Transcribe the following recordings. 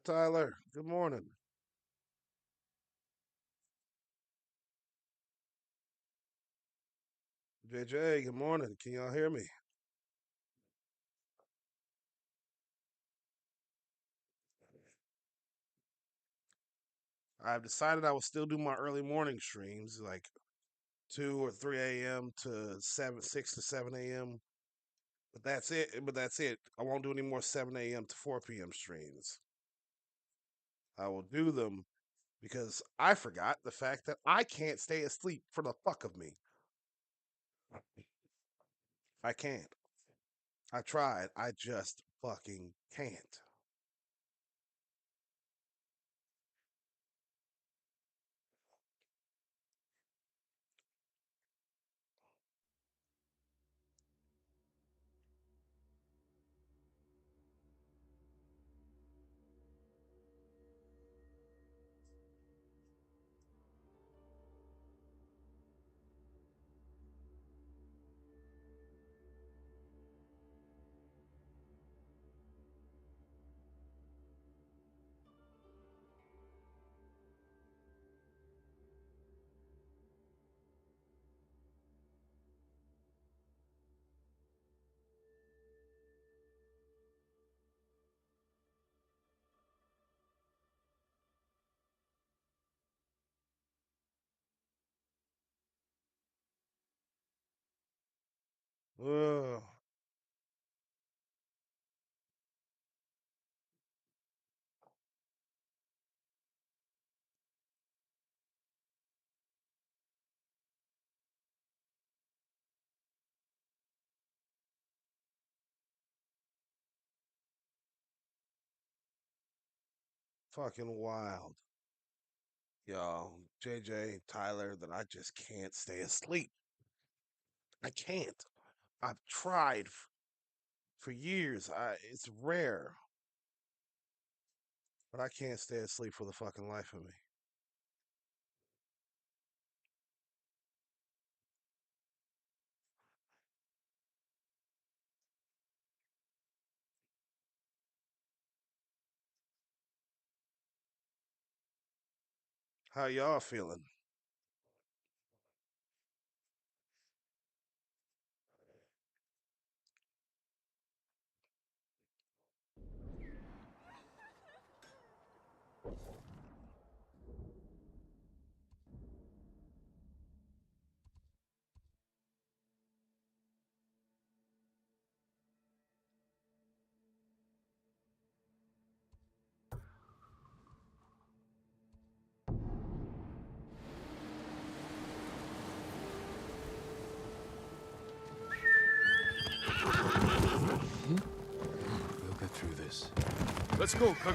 Tyler, good morning. JJ, good morning. Can y'all hear me? I've decided I will still do my early morning streams, like 2 or 3 a.m. to 6 to 7 a.m. But that's it. I won't do any more 7 a.m. to 4 p.m. streams. I will do them because I forgot the fact that I can't stay asleep for the fuck of me. I can't. I tried. I just fucking can't. Ugh. Fucking wild. Y'all, JJ, Tyler, that I just can't stay asleep. I can't. I've tried for years. It's rare, but I can't stay asleep for the fucking life of me. How y'all feeling? We'll get through this. Let's go, Kage.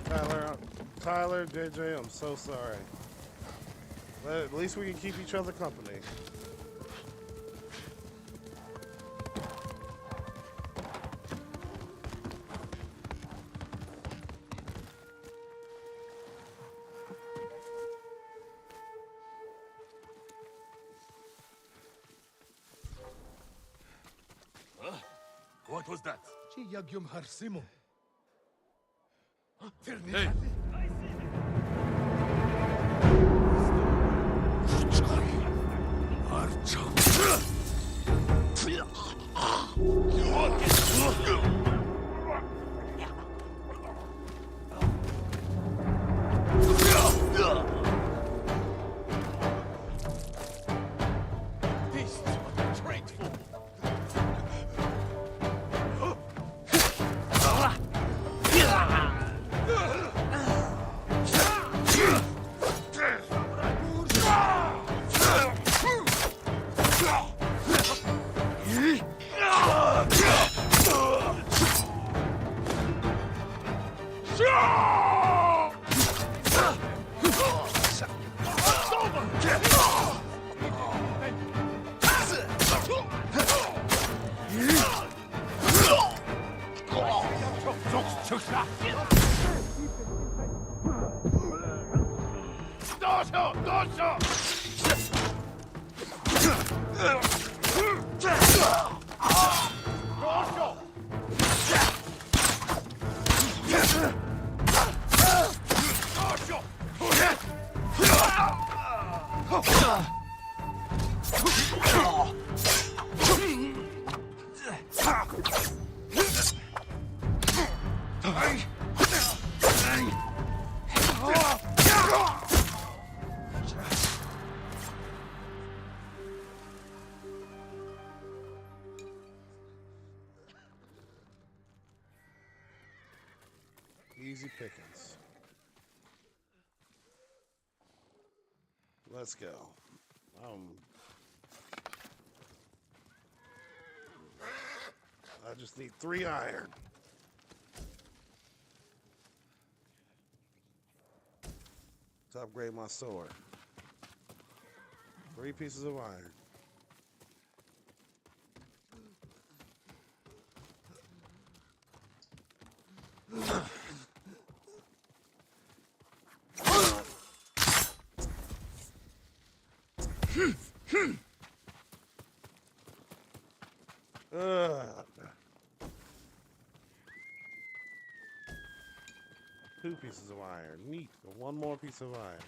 Tyler, Tyler, JJ, I'm so sorry. But at least we can keep each other company. What was that? Hey! This is what I trained for. Easy pickings. Let's go. I just need 3 iron. To upgrade my sword. 3 pieces of iron. Two pieces of iron. Neat. One more piece of iron.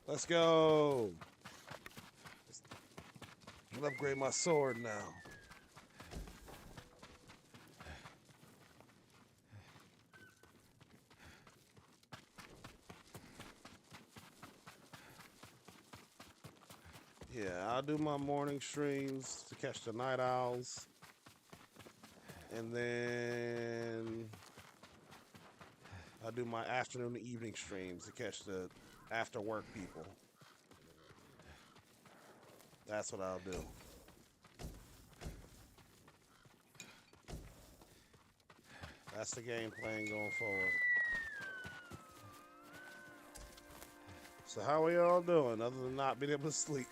Let's go. I'll upgrade my sword now. Yeah, I'll do my morning streams to catch the night owls. And then I'll do my afternoon and evening streams to catch the after work people. That's what I'll do. That's the game plan going forward. So how are y'all doing other than not being able to sleep?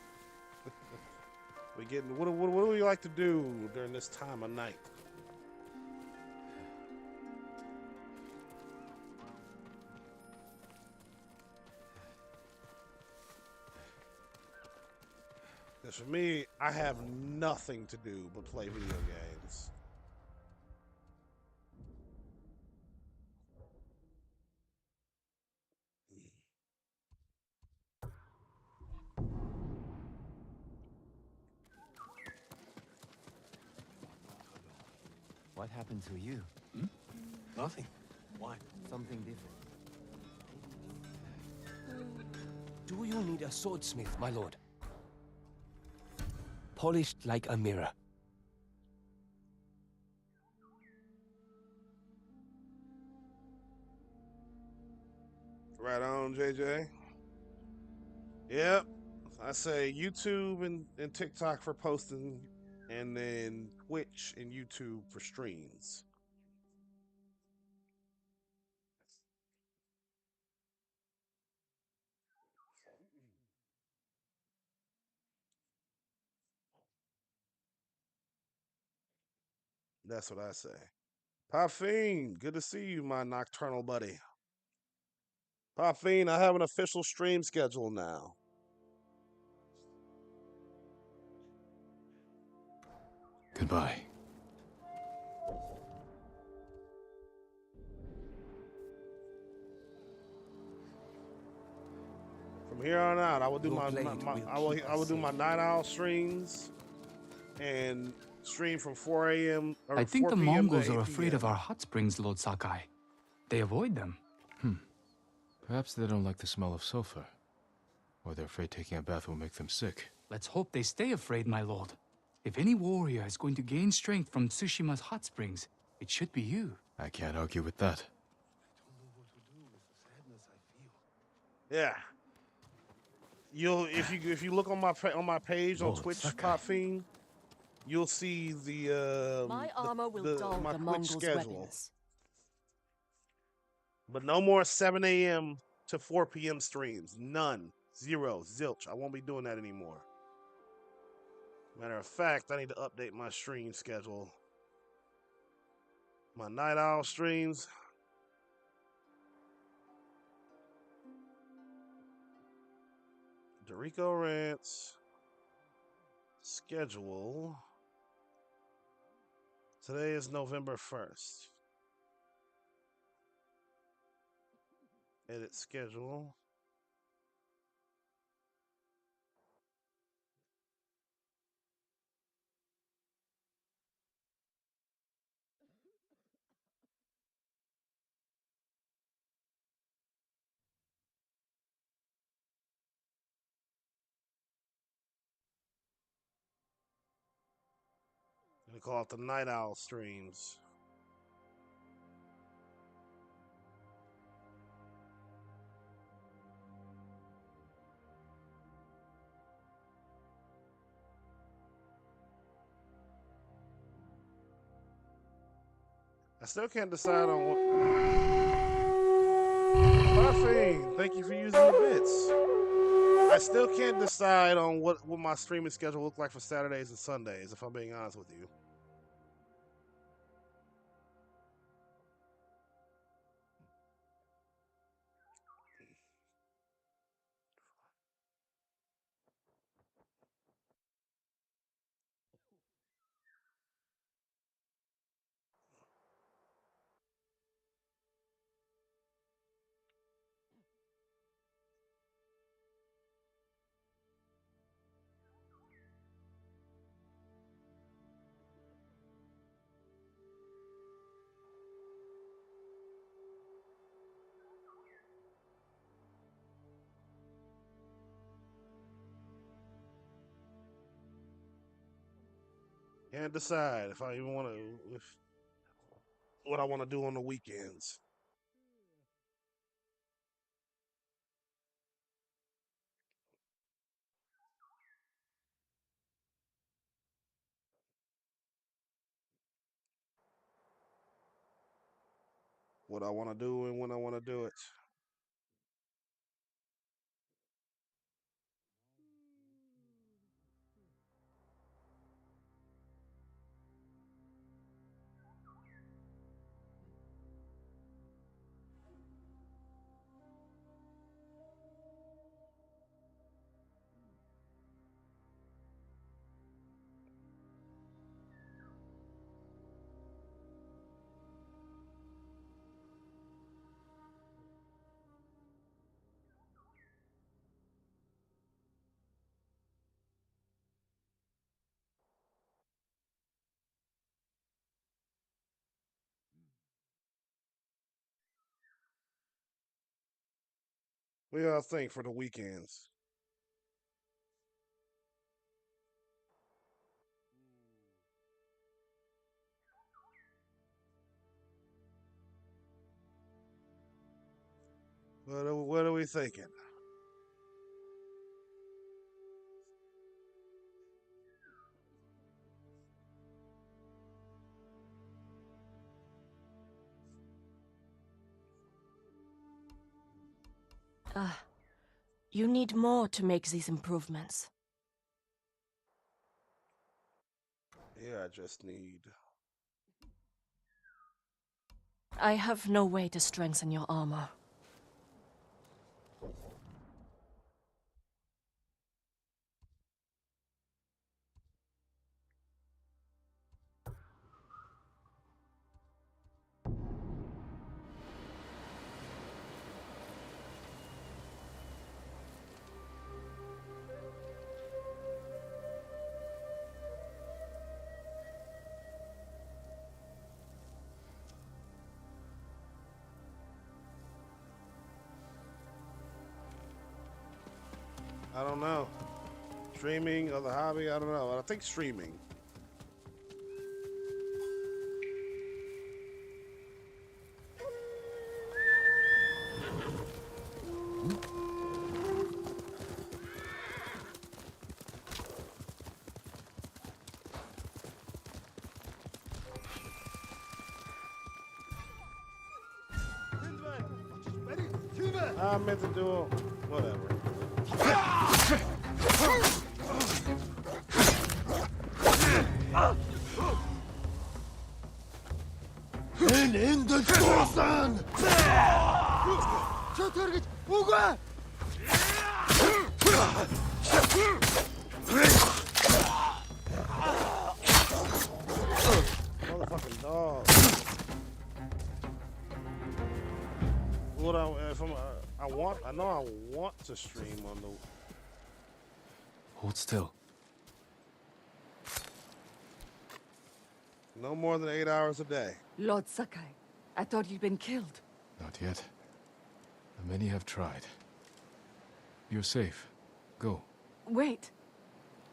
What do we like to do during this time of night? Because for me, I have nothing to do but play video games. What happened to you? Nothing. Why? Something different. Do you need a swordsmith, my lord? Polished like a mirror. Right on, JJ. Yep. I say YouTube and TikTok for posting, and then Twitch and YouTube for streams. That's what I say. Poffine, good to see you, my nocturnal buddy. Poffine, I have an official stream schedule now. Goodbye. From here on out, I will do Your my, blade my will keep I will us do my safe. night owl streams and stream from 4 a.m. or I think 4 the p.m. to Mongols 8 are afraid p.m. of our hot springs, Lord Sakai. They avoid them. Perhaps they don't like the smell of sulfur. Or they're afraid taking a bath will make them sick. Let's hope they stay afraid, my lord. If any warrior is going to gain strength from Tsushima's hot springs, it should be you. I can't argue with that. Yeah. If you look on my page on Lord Twitch, Sakai. Poffine, you'll see My armor will dull my the Twitch Mongols' schedule. weapons. But no more 7 a.m. to 4 p.m. streams. None. Zero. Zilch. I won't be doing that anymore. Matter of fact, I need to update my stream schedule. My night owl streams. Dorico Rants. Schedule. Today is November 1st. Edit schedule. They call it the Night Owl streams. I still can't decide on what. Buffy, thank you for using the bits. I still can't decide on what my streaming schedule look like for Saturdays and Sundays, if I'm being honest with you. Can't decide if I even want to, what I want to do on the weekends. What I want to do and when I want to do it. What do y'all think for the weekends? What are we thinking? You need more to make these improvements. Yeah, I just need. I have no way to strengthen your armor. I don't know. Streaming or the hobby? I don't know. I think streaming. I meant to do it. Whatever. in the Jordan! Motherfucking dog. What I know I want to stream on the. Hold still. No more than 8 hours a day. Lord Sakai, I thought you'd been killed. Not yet. Many have tried. You're safe. Go. Wait.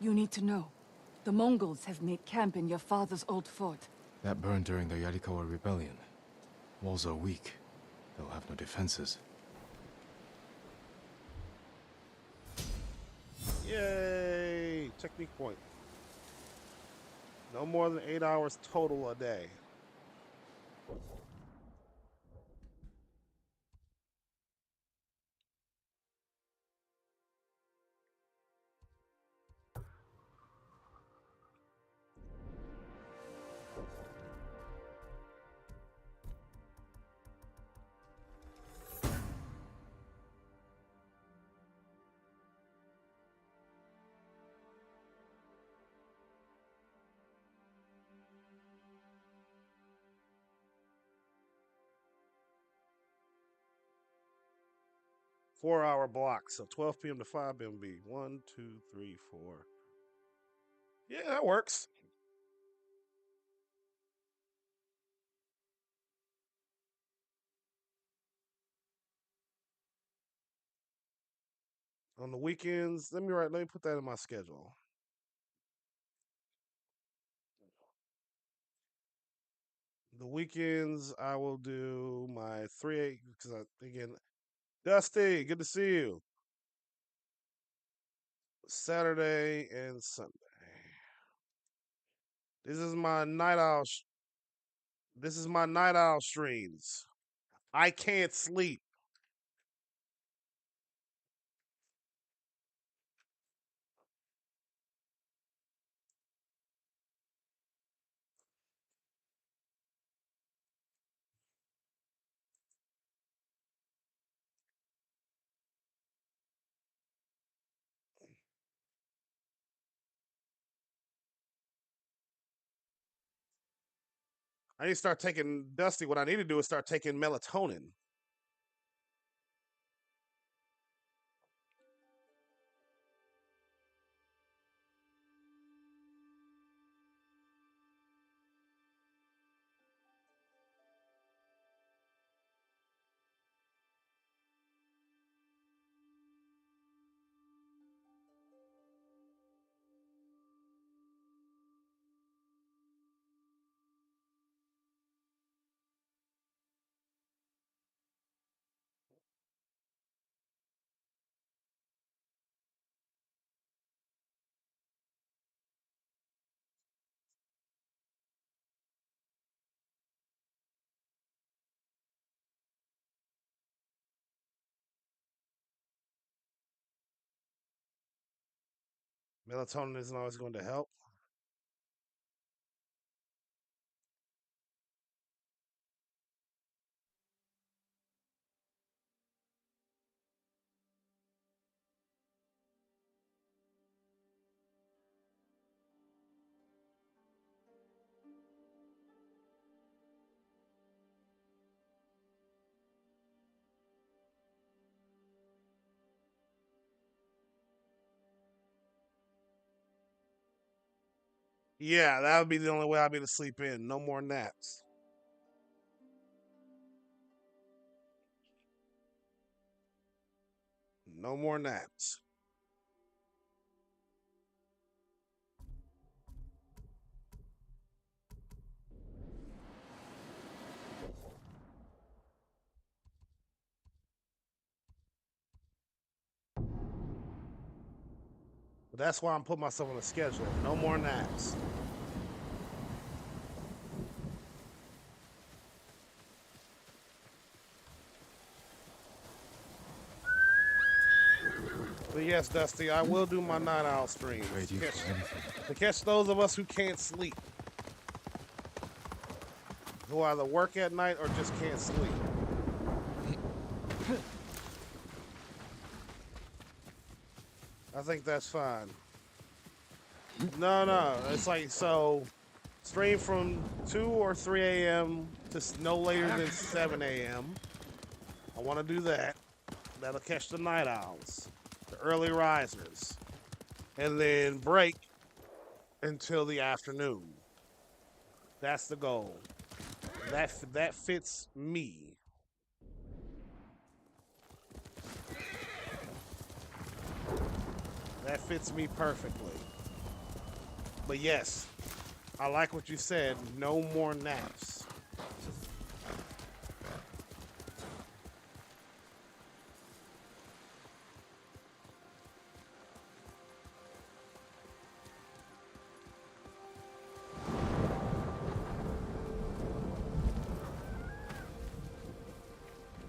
You need to know. The Mongols have made camp in your father's old fort. That burned during the Yarikawa rebellion. Walls are weak. They'll have no defenses. Yay! Technique point. No more than 8 hours total a day. Four-hour block. So 12 p.m. to 5 p.m. be 1, 2, 3, 4. Yeah, that works. On the weekends, let me put that in my schedule. The weekends, I will do my 3 because again, Dusty, good to see you. Saturday and Sunday. This is my night owl. This is my night owl streams. I can't sleep. I need to start taking Dusty. What I need to do is start taking melatonin. Melatonin isn't always going to help. Yeah, that would be the only way I'd be able to sleep in. No more naps. No more naps. But that's why I'm putting myself on a schedule. No more naps. But yes, Dusty, I will do my night owl streams Trade you for anything. to catch those of us who can't sleep, who either work at night or just can't sleep. I think that's fine. No, it's like so. Stream from 2 or 3 a.m. to no later than 7 a.m. I want to do that. That'll catch the night owls, the early risers, and then break until the afternoon. That's the goal. That fits me. That fits me perfectly. But yes, I like what you said. No more naps.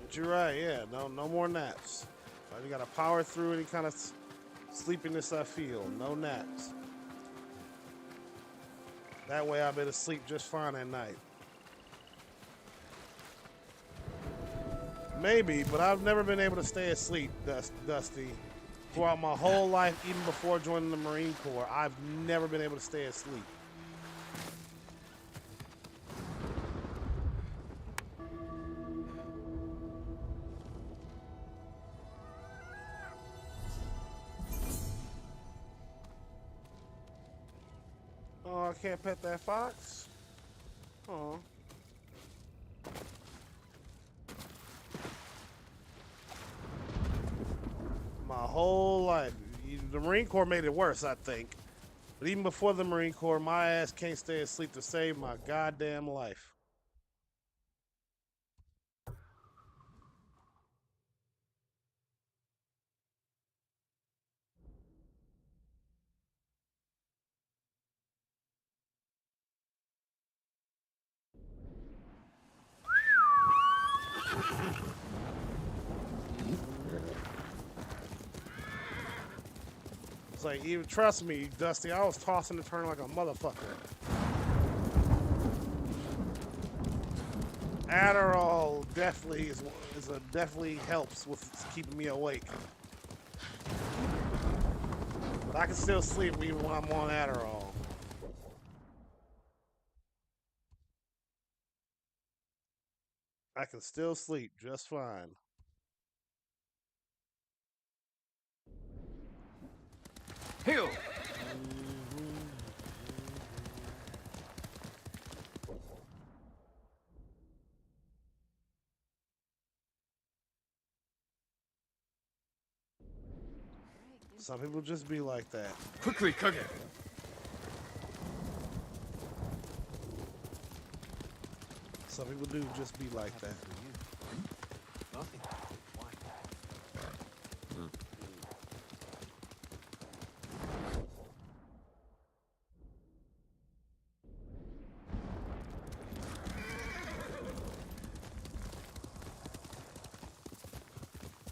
But you're right. Yeah, no more naps. You gotta power through any kind of sleepiness I feel. No naps. That way I'll be able to sleep just fine at night. Maybe, but I've never been able to stay asleep, Dusty. Throughout my whole life, even before joining the Marine Corps, I've never been able to stay asleep. Oh, I can't pet that fox? Oh. My whole life. The Marine Corps made it worse, I think. But even before the Marine Corps, my ass can't stay asleep to save my goddamn life. It's like, even trust me, Dusty, I was tossing and turning like a motherfucker. Adderall definitely definitely helps with keeping me awake. But I can still sleep even when I'm on Adderall. I can still sleep just fine. Hill! Some people just be like that. Quickly, Kage. Some people do just be like that. Nothing. Why?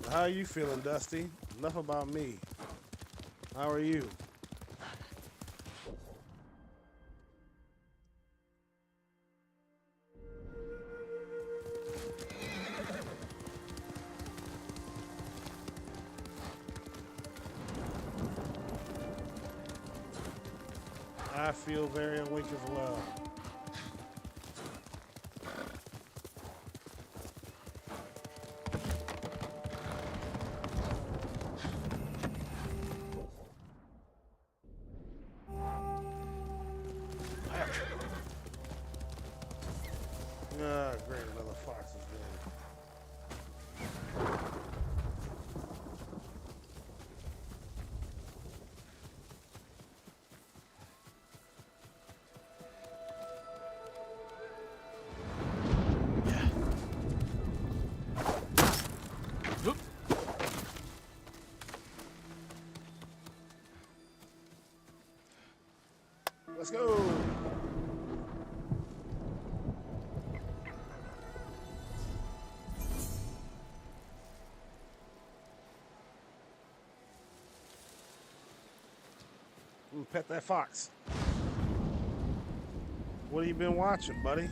How are you feeling, Dusty? Enough about me. How are you? I feel very awake as well. Ah, great, another fox is dead. Let's go. Ooh, pet that fox. What have you been watching, buddy?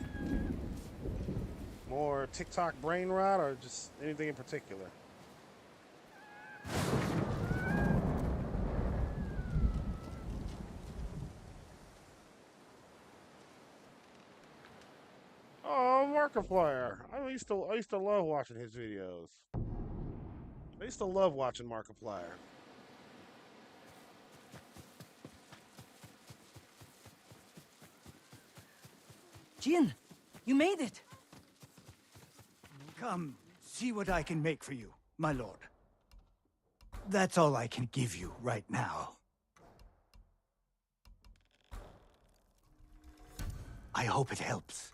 More TikTok brain rot or just anything in particular? Oh, Markiplier. I used to love watching his videos. I used to love watching Markiplier. Jin, you made it. Come, see what I can make for you, my lord. That's all I can give you right now. I hope it helps.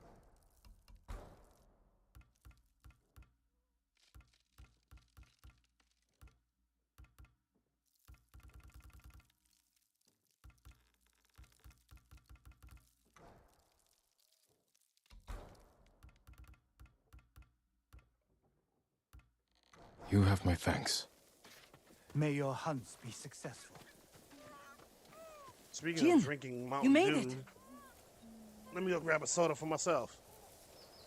You have my thanks. May your hunts be successful. Speaking Jin, of drinking Mountain you made Dew, it. let me go grab a soda for myself.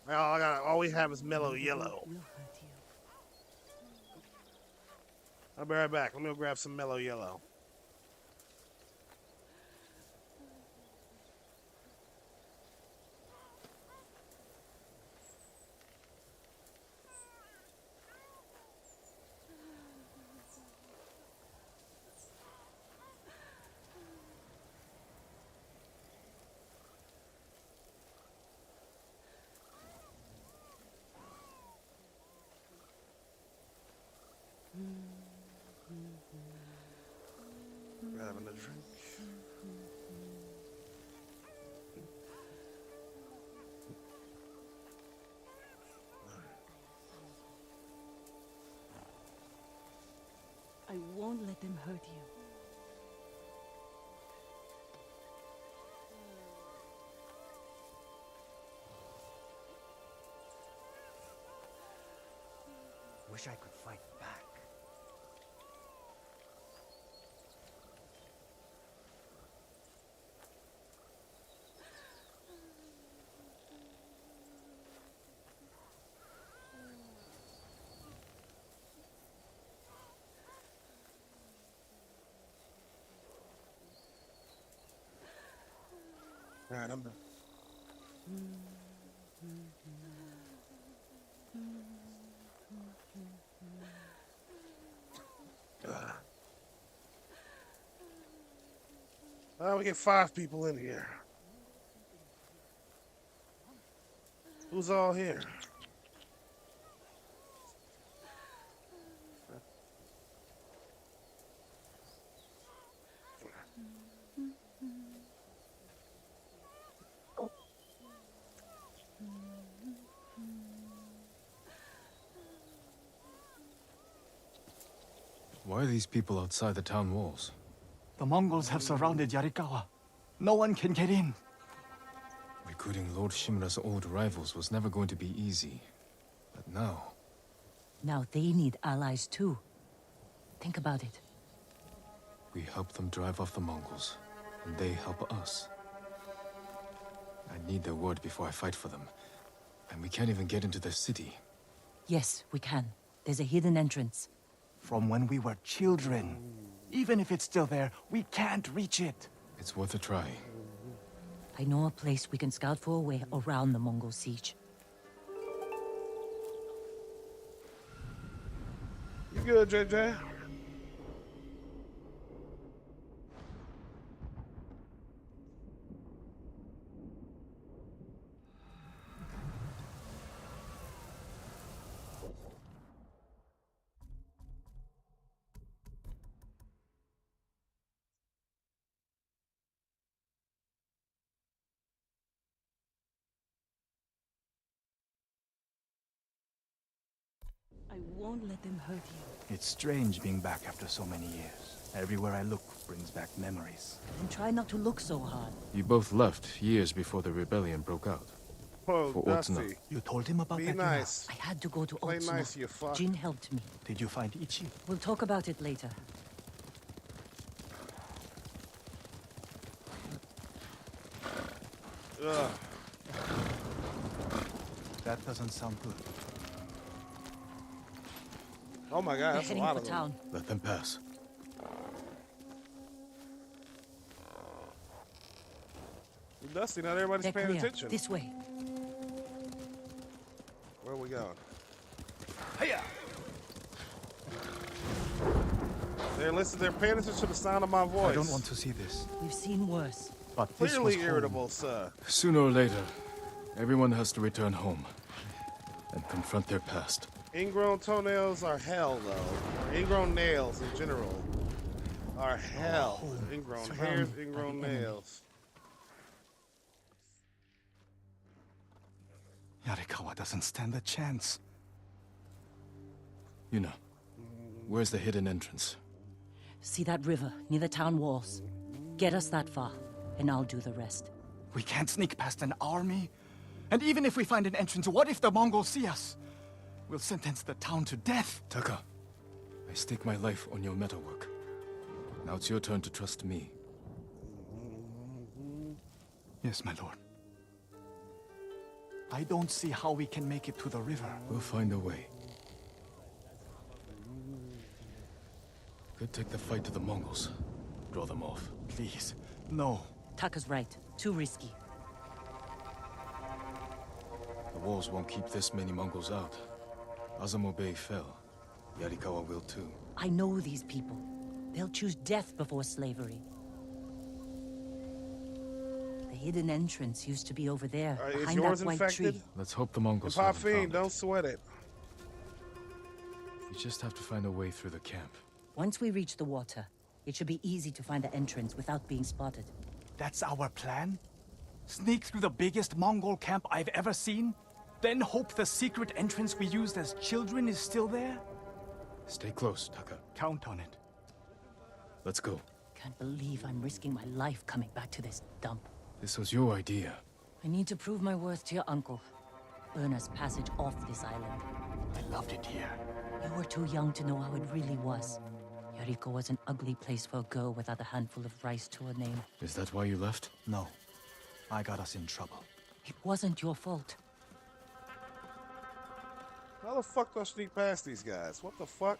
All we have is mellow yellow. Will hurt you. I'll be right back. Let me go grab some mellow yellow. Grabbing a drink. I won't let them hurt you. Wish I could fight back. All right, I'm done. We get 5 people in here. Who's all here? Why are these people outside the town walls? The Mongols have surrounded Yarikawa. No one can get in. Recruiting Lord Shimura's old rivals was never going to be easy. But now... Now they need allies too. Think about it. we help them drive off the Mongols, and they help us. I need their word before I fight for them. And we can't even get into the city. Yes, we can. There's a hidden entrance. From when we were children. Even if it's still there, we can't reach it. It's worth a try. I know a place we can scout for a way around the Mongol siege. You good, JJ? I won't let them hurt you. It's strange being back after so many years. Everywhere I look brings back memories. And try not to look so hard. You both left years before the rebellion broke out. Whoa, For Dusty. Otsuno. You told him about Be that? nice. I had to go to Play Otsuno. nice, you fuck. Jin helped me. Did you find Ichi? We'll talk about it later. Ugh. That doesn't sound good. Oh my god, They're that's a heading lot for of them. town. Let them pass. Dusty, not everybody's They're paying clear. attention. This way. Where are we going? Hiya! They're paying attention to the sound of my voice. I don't want to see this. We've seen worse. But this was Clearly home. irritable, sir. Sooner or later, everyone has to return home and confront their past. Ingrown toenails are hell, though. Ingrown nails in general are hell. Ingrown hairs, Surrounded by ingrown the enemy. nails. Yarikawa doesn't stand a chance. Yuna, where's the hidden entrance? See that river near the town walls? Get us that far, and I'll do the rest. We can't sneak past an army. And even if we find an entrance, what if the Mongols see us? We'll sentence the town to death. Taka, I stake my life on your metalwork. Now it's your turn to trust me. Yes, my lord. I don't see how we can make it to the river. We'll find a way. Could take the fight to the Mongols. Draw them off. Please, no. Taka's right. Too risky. The walls won't keep this many Mongols out. Azamo Bay fell. Yarikawa will too. I know these people. They'll choose death before slavery. The hidden entrance used to be over there, Is behind yours that white infected? tree. Let's hope the Mongols Pop haven't Fiend, found don't it. sweat it. You just have to find a way through the camp. Once we reach the water, it should be easy to find the entrance without being spotted. That's our plan? Sneak through the biggest Mongol camp I've ever seen? Then hope the secret entrance we used as children is still there? Stay close, Taka. Count on it. Let's go. Can't believe I'm risking my life coming back to this dump. This was your idea. I need to prove my worth to your uncle. Earn us passage off this island. I loved it here. You were too young to know how it really was. Yariko was an ugly place for a girl without a handful of rice to her name. Is that why you left? No. I got us in trouble. It wasn't your fault. How the fuck do I sneak past these guys? What the fuck?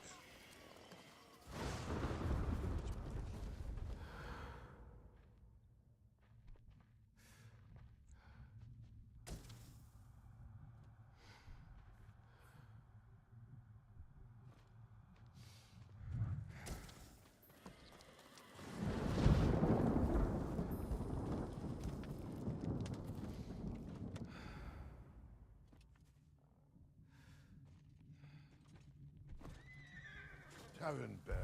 Tavern Bear.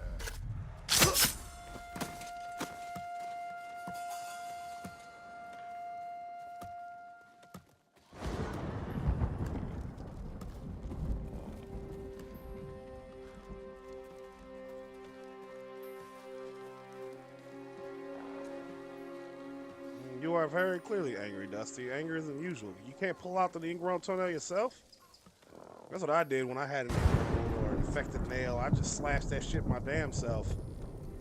You are very clearly angry, Dusty. Anger isn't usual. You can't pull out the ingrown toenail yourself? That's what I did when I had an or infected nail. I just slashed that shit my damn self.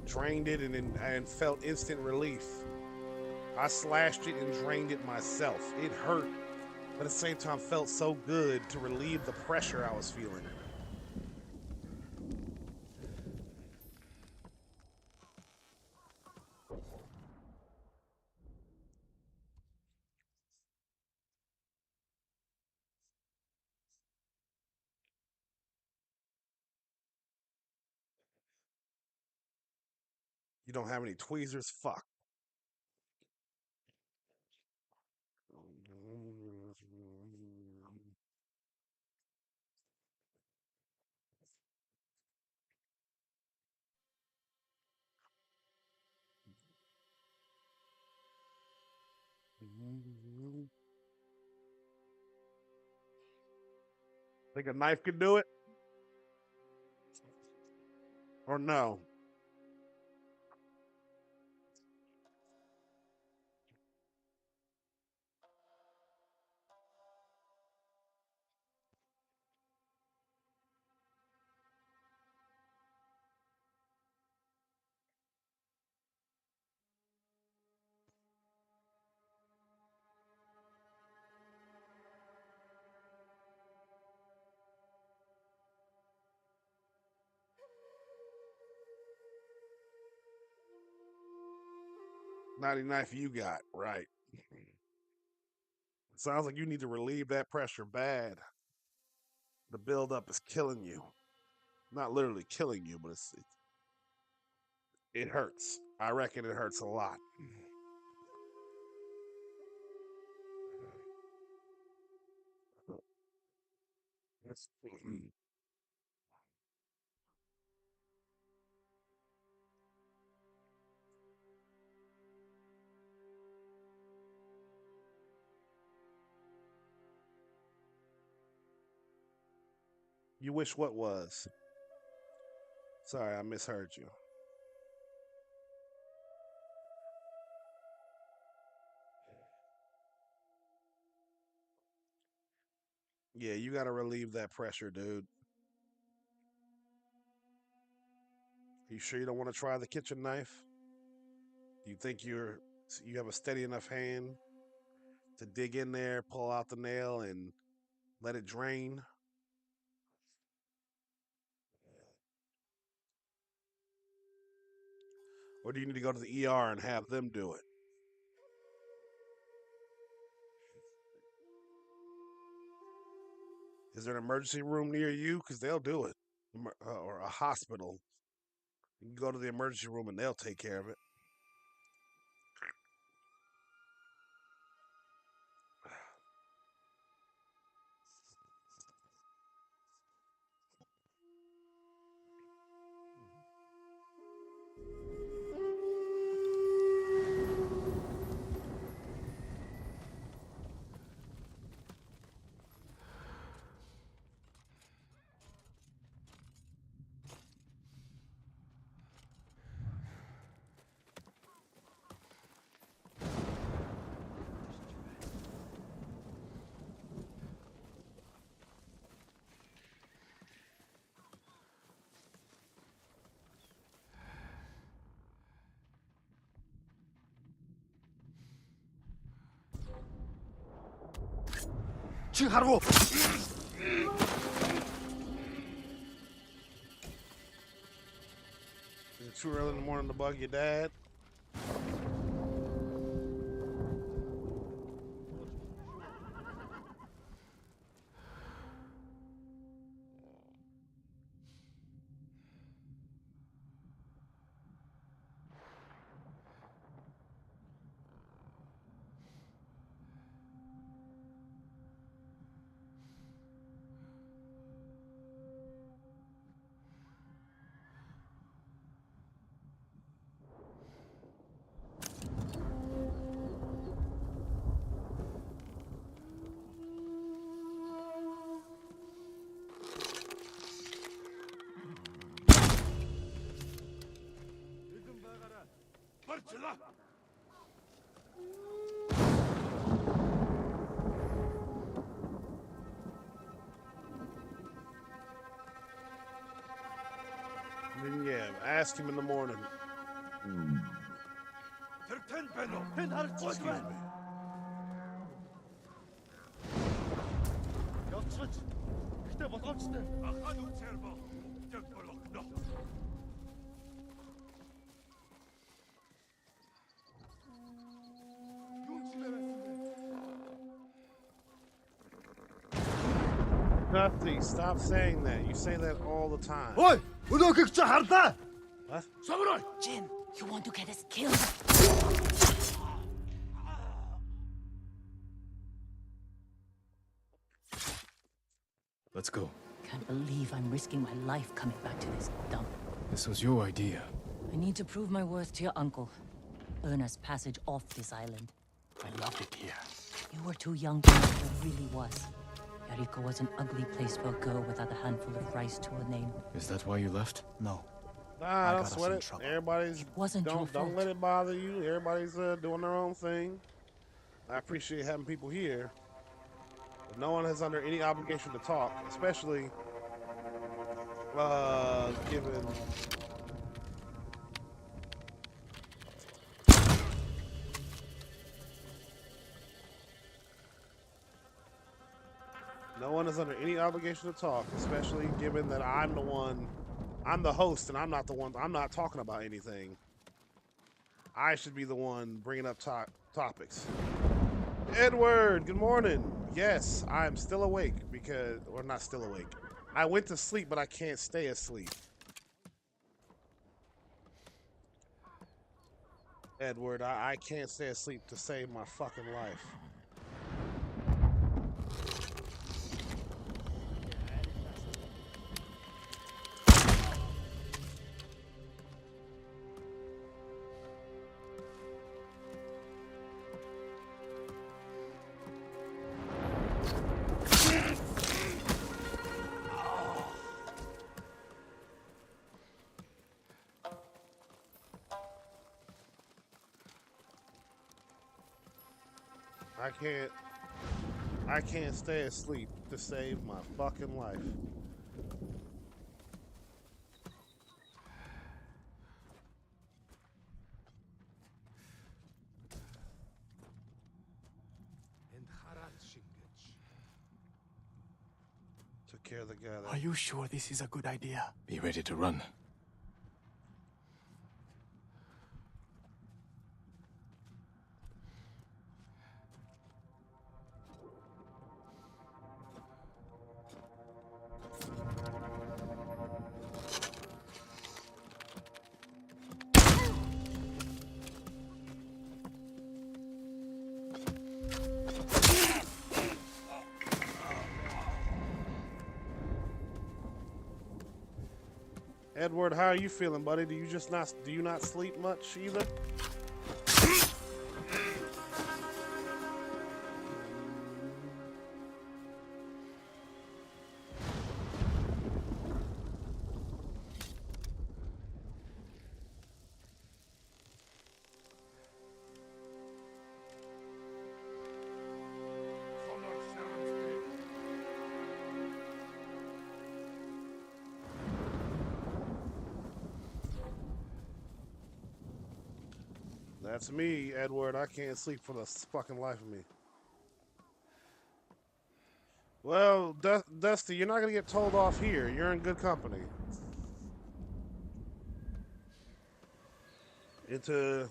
Drained it and felt instant relief. I slashed it and drained it myself. It hurt, but at the same time felt so good to relieve the pressure I was feeling. You don't have any tweezers? Fuck. Think a knife could do it? Or no? Naughty knife you got, right. Sounds like you need to relieve that pressure bad. The buildup is killing you. Not literally killing you, but it hurts. I reckon it hurts a lot. You wish what was? Sorry, I misheard you. Yeah, you gotta relieve that pressure, dude. You sure you don't want to try the kitchen knife? You think you have a steady enough hand to dig in there, pull out the nail, and let it drain? Or do you need to go to the ER and have them do it? Is there an emergency room near you? Because they'll do it. Or a hospital. You can go to the emergency room and they'll take care of it. Is it too early in the morning to bug your dad? Then yeah, ask him in the morning. Excuse me. Dusty, stop saying that. You say that all the time. Oi! What? Samurai! Jin, you want to get us killed? Let's go. Can't believe I'm risking my life coming back to this dump. This was your idea. I need to prove my worth to your uncle. Earn us passage off this island. I love it here. You were too young to know what it really was. Yariko was an ugly place for a girl without a handful of rice to her name. Is that why you left? No. Nah, I don't got us sweat in it. trouble. Everybody's It wasn't your don't fault. let it bother you. Everybody's doing their own thing. I appreciate having people here. But no one is under any obligation to talk, especially given no one is under any obligation to talk, especially given that I'm the host, and I'm not talking about anything. I should be the one bringing up topics. Edward, good morning. Yes, I'm still awake or not still awake. I went to sleep, but I can't stay asleep. Edward, I can't stay asleep to save my fucking life. I can't. I can't stay asleep to save my fucking life. Took care of the guy that. Are you sure this is a good idea? Be ready to run. Edward, how are you feeling, buddy? Do you not sleep much either? That's me, Edward. I can't sleep for the fucking life of me. Well, Dusty, you're not gonna get told off here. You're in good company. Into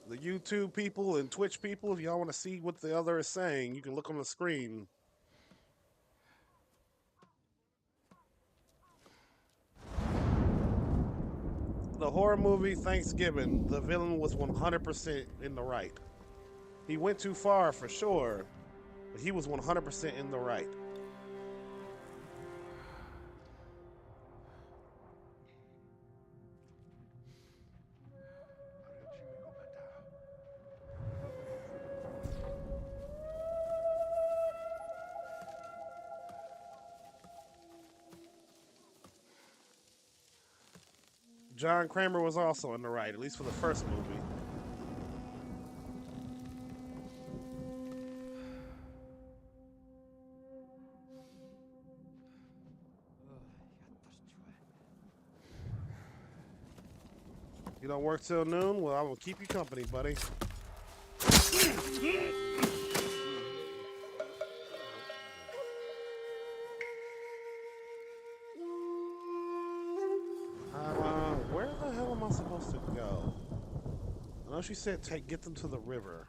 the YouTube people and Twitch people, if y'all want to see what the other is saying, you can look on the screen. The horror movie Thanksgiving, the villain was 100% in the right. He went too far for sure, but he was 100% in the right. John Kramer was also in the right, at least for the first movie. You don't work till noon? Well, I'm gonna keep you company, buddy. Where the hell am I supposed to go? I know she said get them to the river.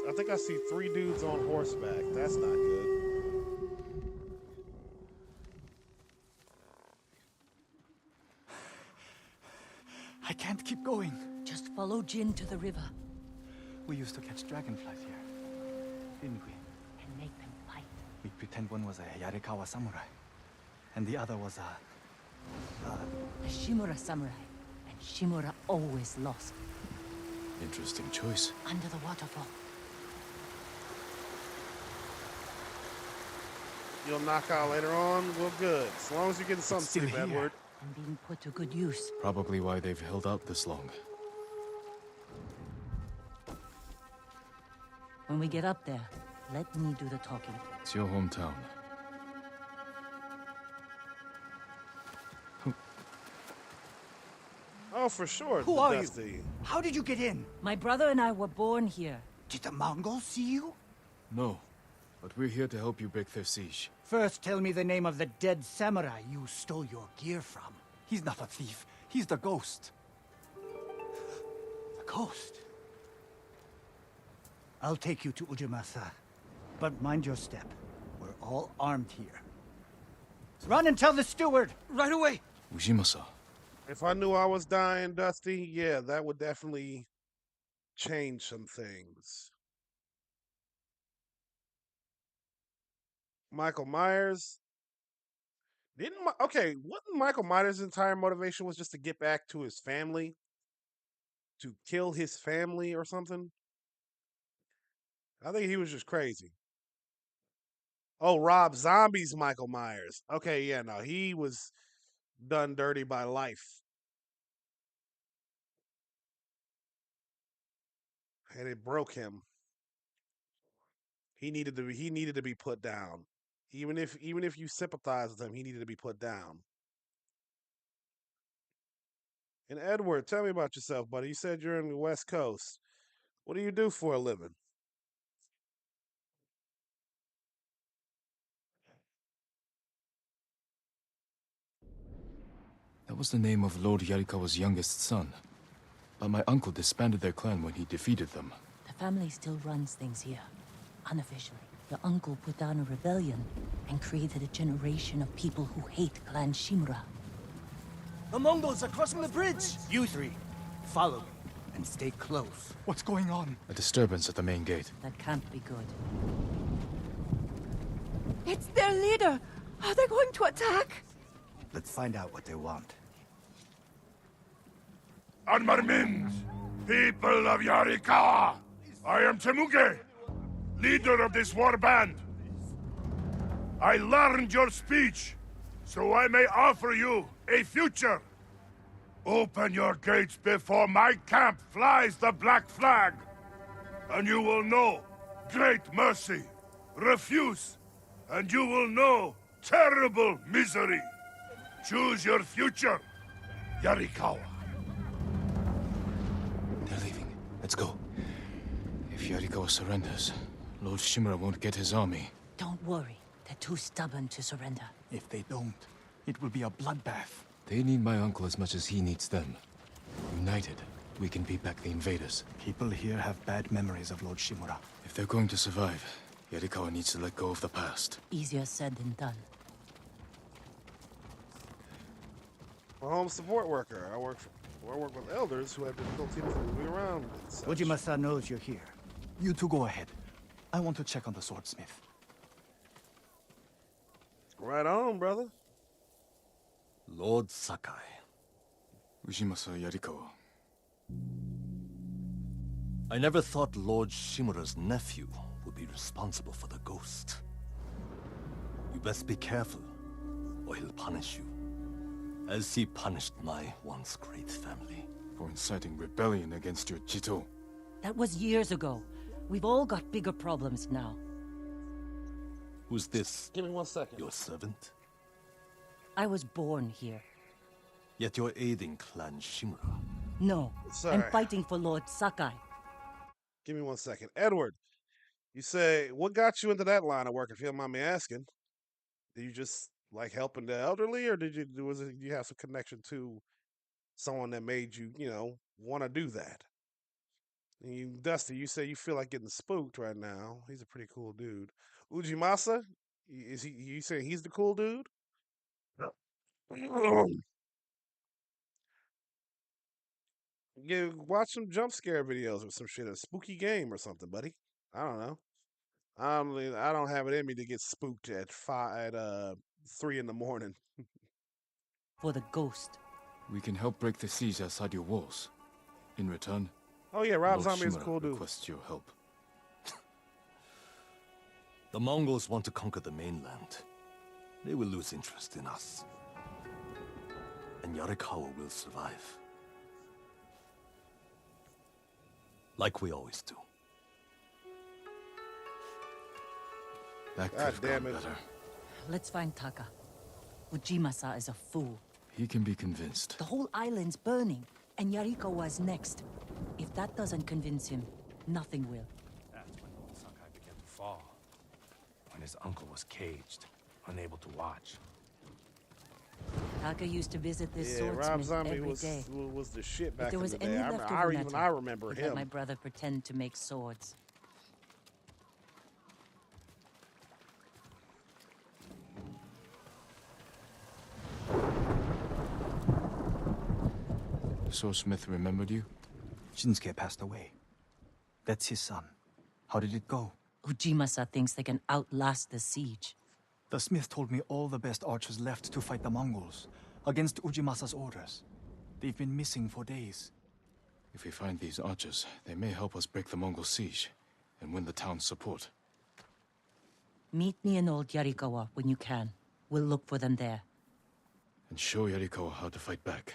I think I see 3 dudes on horseback. That's not good. I can't keep going. Just follow Jin to the river We used to catch dragonflies here, didn't we? and make them fight. We'd pretend one was a Yarikawa samurai, and the other was a A Shimura samurai, and Shimura always lost. Interesting choice. Under the waterfall. You'll knock out later on. Well, good. As long as you're getting some still sleep, here. Edward. And being put to good use. Probably why they've held out this long. When we get up there, let me do the talking. It's your hometown. Oh, for sure. Who are Dusty. you? How did you get in? My brother and I were born here. Did the Mongols see you? No, but we're here to help you break their siege. First, tell me the name of the dead samurai you stole your gear from. He's not a thief. He's the ghost. The ghost? I'll take you to Ujimasa. But mind your step. We're all armed here. Run and tell the steward! Right away! Ujimasa. If I knew I was dying, Dusty, yeah, that would definitely change some things. Michael Myers. Wasn't Michael Myers' entire motivation was just to get back to his family? To kill his family or something? I think he was just crazy. Oh, Rob Zombie's Michael Myers. Okay, yeah, no, he was done dirty by life, and it broke him. He needed to be put down. Even if you sympathize with him, he needed to be put down. And Edward, tell me about yourself, buddy. You said you're in the West Coast. What do you do for a living? That was the name of Lord Yarikawa's youngest son. But my uncle disbanded their clan when he defeated them. The family still runs things here, unofficially. The uncle put down a rebellion and created a generation of people who hate Clan Shimura. The Mongols are crossing the bridge! You three, follow me and stay close. What's going on? A disturbance at the main gate. That can't be good. It's their leader! Are they going to attack? Let's find out what they want. Armarmins, people of Yarikawa, I am Temuge, leader of this war band. I learned your speech, so I may offer you a future. Open your gates before my camp flies the black flag, and you will know great mercy. Refuse, and you will know terrible misery. Choose your future, Yarikawa. They're leaving. Let's go. If Yarikawa surrenders, Lord Shimura won't get his army. Don't worry. They're too stubborn to surrender. If they don't, it will be a bloodbath. They need my uncle as much as he needs them. United, we can beat back the invaders. People here have bad memories of Lord Shimura. If they're going to survive, Yarikawa needs to let go of the past. Easier said than done. I'm a home support worker. I work with elders who have difficulty moving around. And such. Ujima-san knows you're here. You two go ahead. I want to check on the swordsmith. Right on, brother. Lord Sakai. Ujimasa Yarikawa. I never thought Lord Shimura's nephew would be responsible for the ghost. You best be careful, or he'll punish you. As he punished my once great family. For inciting rebellion against your Jito. That was years ago. We've all got bigger problems now. Who's this? Give me 1 second. Your servant? I was born here. Yet you're aiding Clan Shimura. No, Sorry. I'm fighting for Lord Sakai. Give me 1 second. Edward, you say, what got you into that line of work, if you don't mind me asking? Did you just like helping the elderly, or did you have some connection to someone that made you, want to do that? And you, Dusty, you say you feel like getting spooked right now. He's a pretty cool dude. Ujimasa, is he? You saying he's the cool dude? Yeah, watch some jump scare videos or some shit, a spooky game or something, buddy. I don't know. I don't have it in me to get spooked at 3 in the morning. For the ghost. We can help break the siege outside your walls. In return, Oh yeah, Rob Lord Zombie is a Shimura cool dude. requests your help. The Mongols want to conquer the mainland. They will lose interest in us. And Yarikawa will survive. Like we always do. That could God have damn gone it. better. Let's find Taka. Ujimasa is a fool. He can be convinced. The whole island's burning, and Yarikawa's next. If that doesn't convince him, nothing will. That's when Lord Sakai began to fall. When his uncle was caged, unable to watch. Taka used to visit this Yeah, Rob swordsmith Zombie every day. was the shit back If there in was the any day. leftover metal, I remember he'd let him. my brother pretend to make swords. The swordsmith remembered you? Shinsuke passed away. That's his son. How did it go? Ujimasa thinks they can outlast the siege. The smith told me all the best archers left to fight the Mongols, against Ujimasa's orders. They've been missing for days. If we find these archers, they may help us break the Mongol siege. and win the town's support. Meet me in Old Yarikawa when you can. We'll look for them there. And show Yarikawa how to fight back.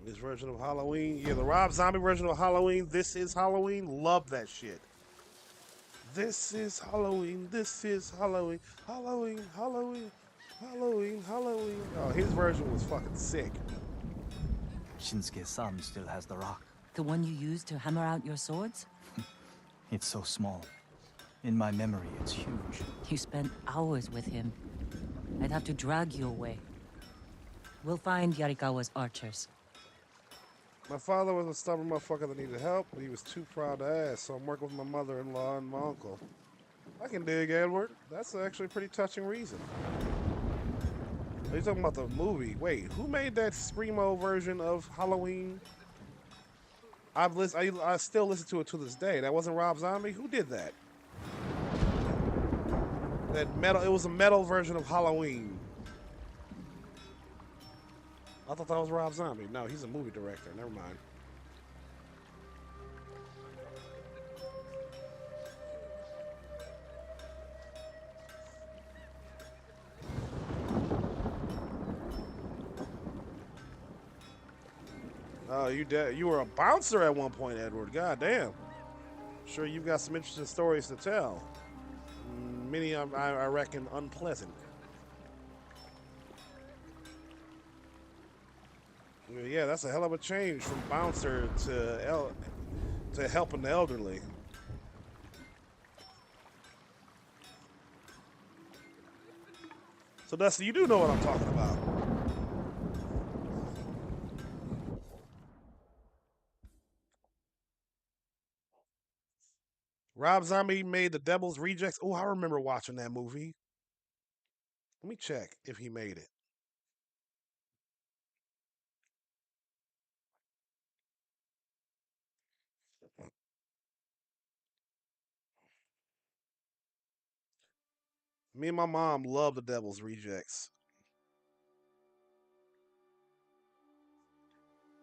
This version of Halloween, yeah, the Rob Zombie version of Halloween, This Is Halloween, love that shit. This is Halloween, this is Halloween, Halloween, Halloween, Halloween, Halloween. Oh, his version was fucking sick. Shinsuke's son still has the rock. The one you used to hammer out your swords? It's so small. In my memory, it's huge. You spent hours with him. I'd have to drag you away. We'll find Yarikawa's archers. My father was a stubborn motherfucker that needed help, but he was too proud to ask, so I'm working with my mother-in-law and my uncle. I can dig, Edward. That's actually a pretty touching reason. Are you talking about the movie? Wait, who made that Screamo version of Halloween? I still listen to it to this day. That wasn't Rob Zombie? Who did that? That metal, it was a metal version of Halloween. I thought that was Rob Zombie. No, he's a movie director. Never mind. Oh, you were a bouncer at one point, Edward. God damn. Sure, you've got some interesting stories to tell. Many, I reckon, unpleasant. Yeah, that's a hell of a change from bouncer to helping the elderly. So, Dusty, you do know what I'm talking about. Rob Zombie made The Devil's Rejects. Oh, I remember watching that movie. Let me check if he made it. Me and my mom love The Devil's Rejects.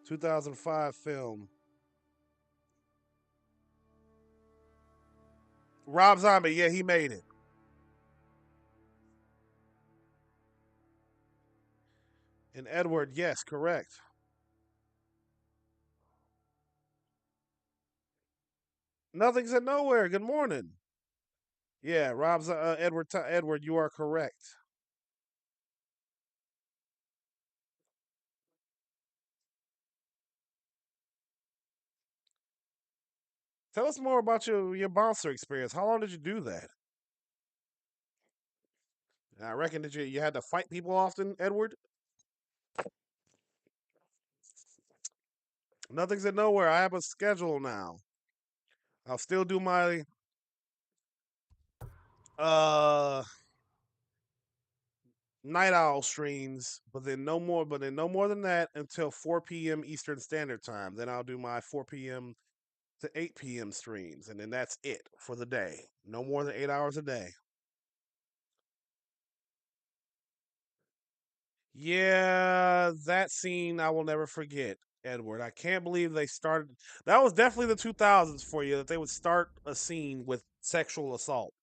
2005 film. Rob Zombie, yeah, he made it. And Edward, yes, correct. Nothing's at nowhere. Good morning. Yeah, Edward, you are correct. Tell us more about your bouncer experience. How long did you do that? I reckon that you had to fight people often, Edward. Nothing's at nowhere. I have a schedule now. I'll still do my uh night owl streams, but then no more than that until 4 p.m. Eastern Standard Time. Then I'll do my 4 p.m. to 8 p.m. streams, and then that's it for the day. No more than 8 hours a day. Yeah, that scene I will never forget, Edward. I can't believe they started. That was definitely the 2000s for you, that they would start a scene with sexual assault.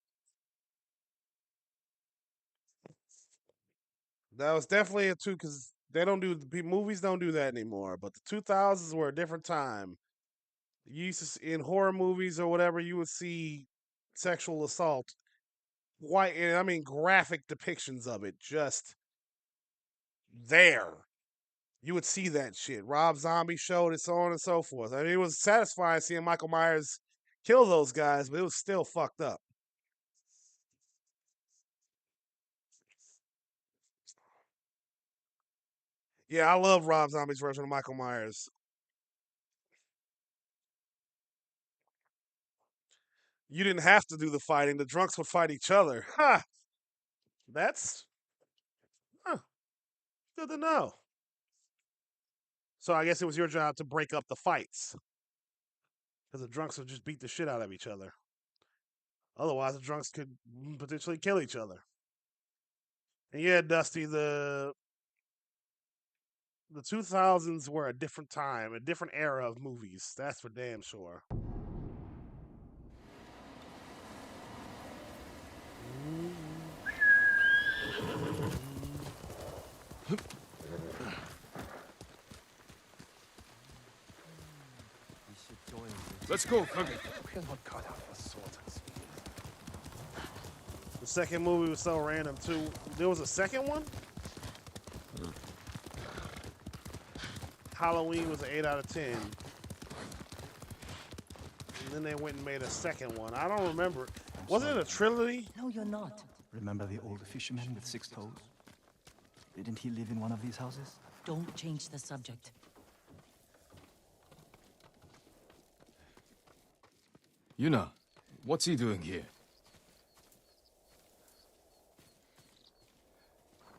That was definitely a two, because they don't do movies don't do that anymore. But the 2000s were a different time. You used to in horror movies or whatever, you would see sexual assault, quite, I mean, graphic depictions of it, just there. You would see that shit. Rob Zombie showed it, so on and so forth. I mean, it was satisfying seeing Michael Myers kill those guys, but it was still fucked up. Yeah, I love Rob Zombie's version of Michael Myers. You didn't have to do the fighting; the drunks would fight each other. Ha! That's good to know. So I guess it was your job to break up the fights, because the drunks would just beat the shit out of each other. Otherwise, the drunks could potentially kill each other. And yeah, Dusty, the 2000s were a different time, a different era of movies. That's for damn sure. Let's go, Kage. We're not cut out for swords and spears. The second movie was so random too. There was a second one. Halloween was an 8 out of 10. And then they went and made a second one. I don't remember. Wasn't it a trilogy? No, you're not. Remember the old fisherman with 6 toes? Didn't he live in one of these houses? Don't change the subject. Yuna, what's he doing here?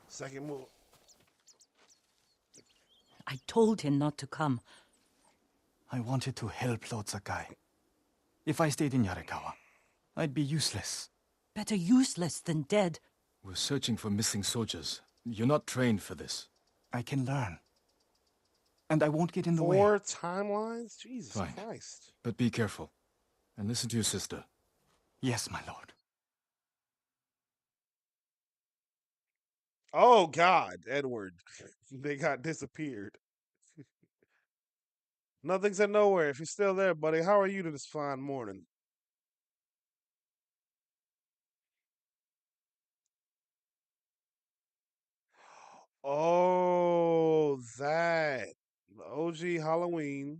Second movie. I told him not to come. I wanted to help Lord Sakai. If I stayed in Yarikawa, I'd be useless. Better useless than dead. We're searching for missing soldiers. You're not trained for this. I can learn. And I won't get in the way. 4 timelines? Jesus Fine. Christ. But be careful. And listen to your sister. Yes, my lord. Oh God, Edward. They got disappeared. Nothing's in nowhere. If you're still there, buddy, how are you to this fine morning? Oh, that. The OG Halloween.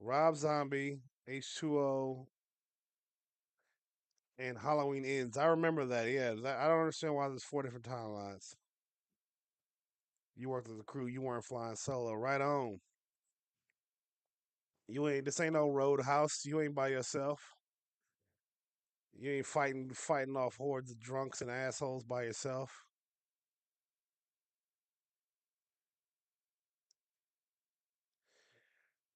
Rob Zombie, H2O, and Halloween Ends. I remember that. Yeah, I don't understand why there's 4 different timelines. You worked with the crew. You weren't flying solo. Right on. You ain't. This ain't no Roadhouse. You ain't by yourself. You ain't fighting off hordes of drunks and assholes by yourself.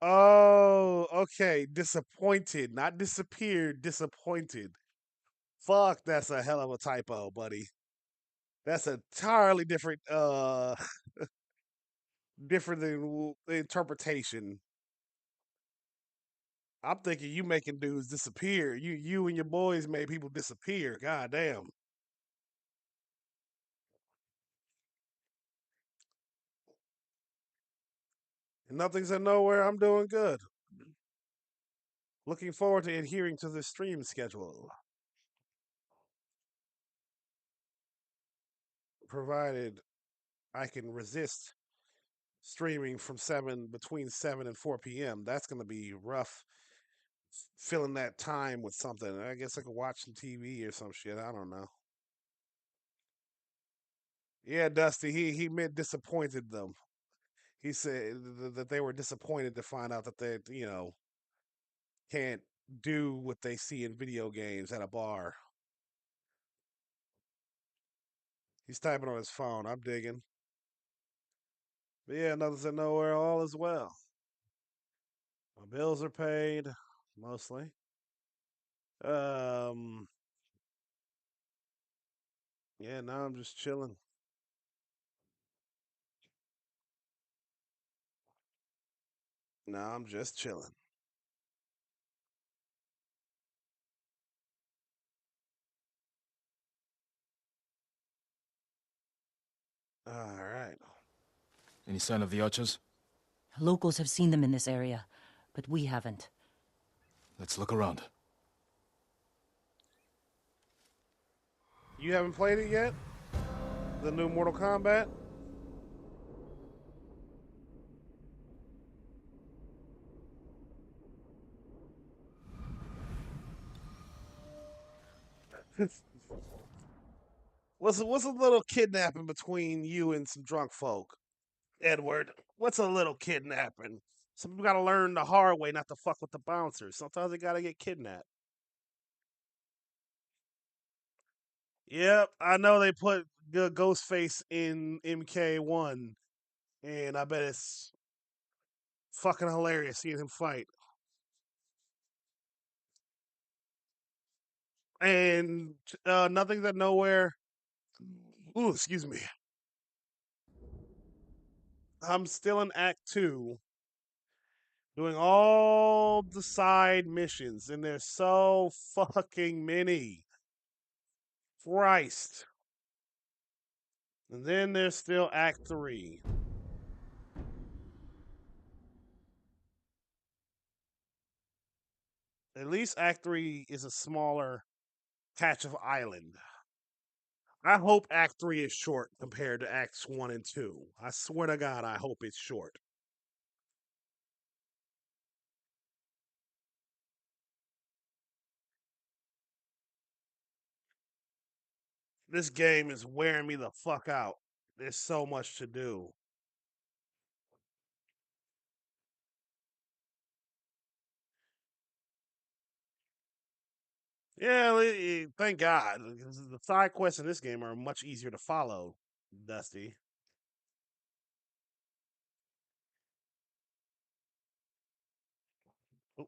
Oh, okay. Disappointed, not disappeared. Disappointed. Fuck, that's a hell of a typo, buddy. That's entirely different. Different than the interpretation. I'm thinking you making dudes disappear. You and your boys made people disappear. God damn. And nothing's in nowhere. I'm doing good. Looking forward to adhering to the stream schedule. Provided I can resist streaming from between 7 and 4 p.m. That's gonna be rough filling that time with something. I guess I could watch some TV or some shit. I don't know. Yeah, Dusty, he meant disappointed them. He said that they were disappointed to find out that they, can't do what they see in video games at a bar. He's typing on his phone. I'm digging. But yeah, nothing's in nowhere. All is well. My bills are paid, mostly. Um, yeah, now I'm just chilling. Now I'm just chilling. All right. Any sign of the archers? Locals have seen them in this area, but we haven't. Let's look around. You haven't played it yet? The new Mortal Kombat? what's a little kidnapping between you and some drunk folk, Edward? What's a little kidnapping? Some people gotta learn the hard way not to fuck with the bouncers. Sometimes they gotta get kidnapped. Yep, I know they put Ghostface in MK1, and I bet it's fucking hilarious seeing him fight. And nothing that nowhere. Ooh, excuse me. I'm still in Act 2, doing all the side missions, and there's so fucking many. Christ. And then there's still Act 3. At least Act 3 is a smaller patch of island. I hope Act 3 is short compared to Acts 1 and 2. I swear to God, I hope it's short. This game is wearing me the fuck out. There's so much to do. Yeah, thank God. The side quests in this game are much easier to follow, Dusty. Oh,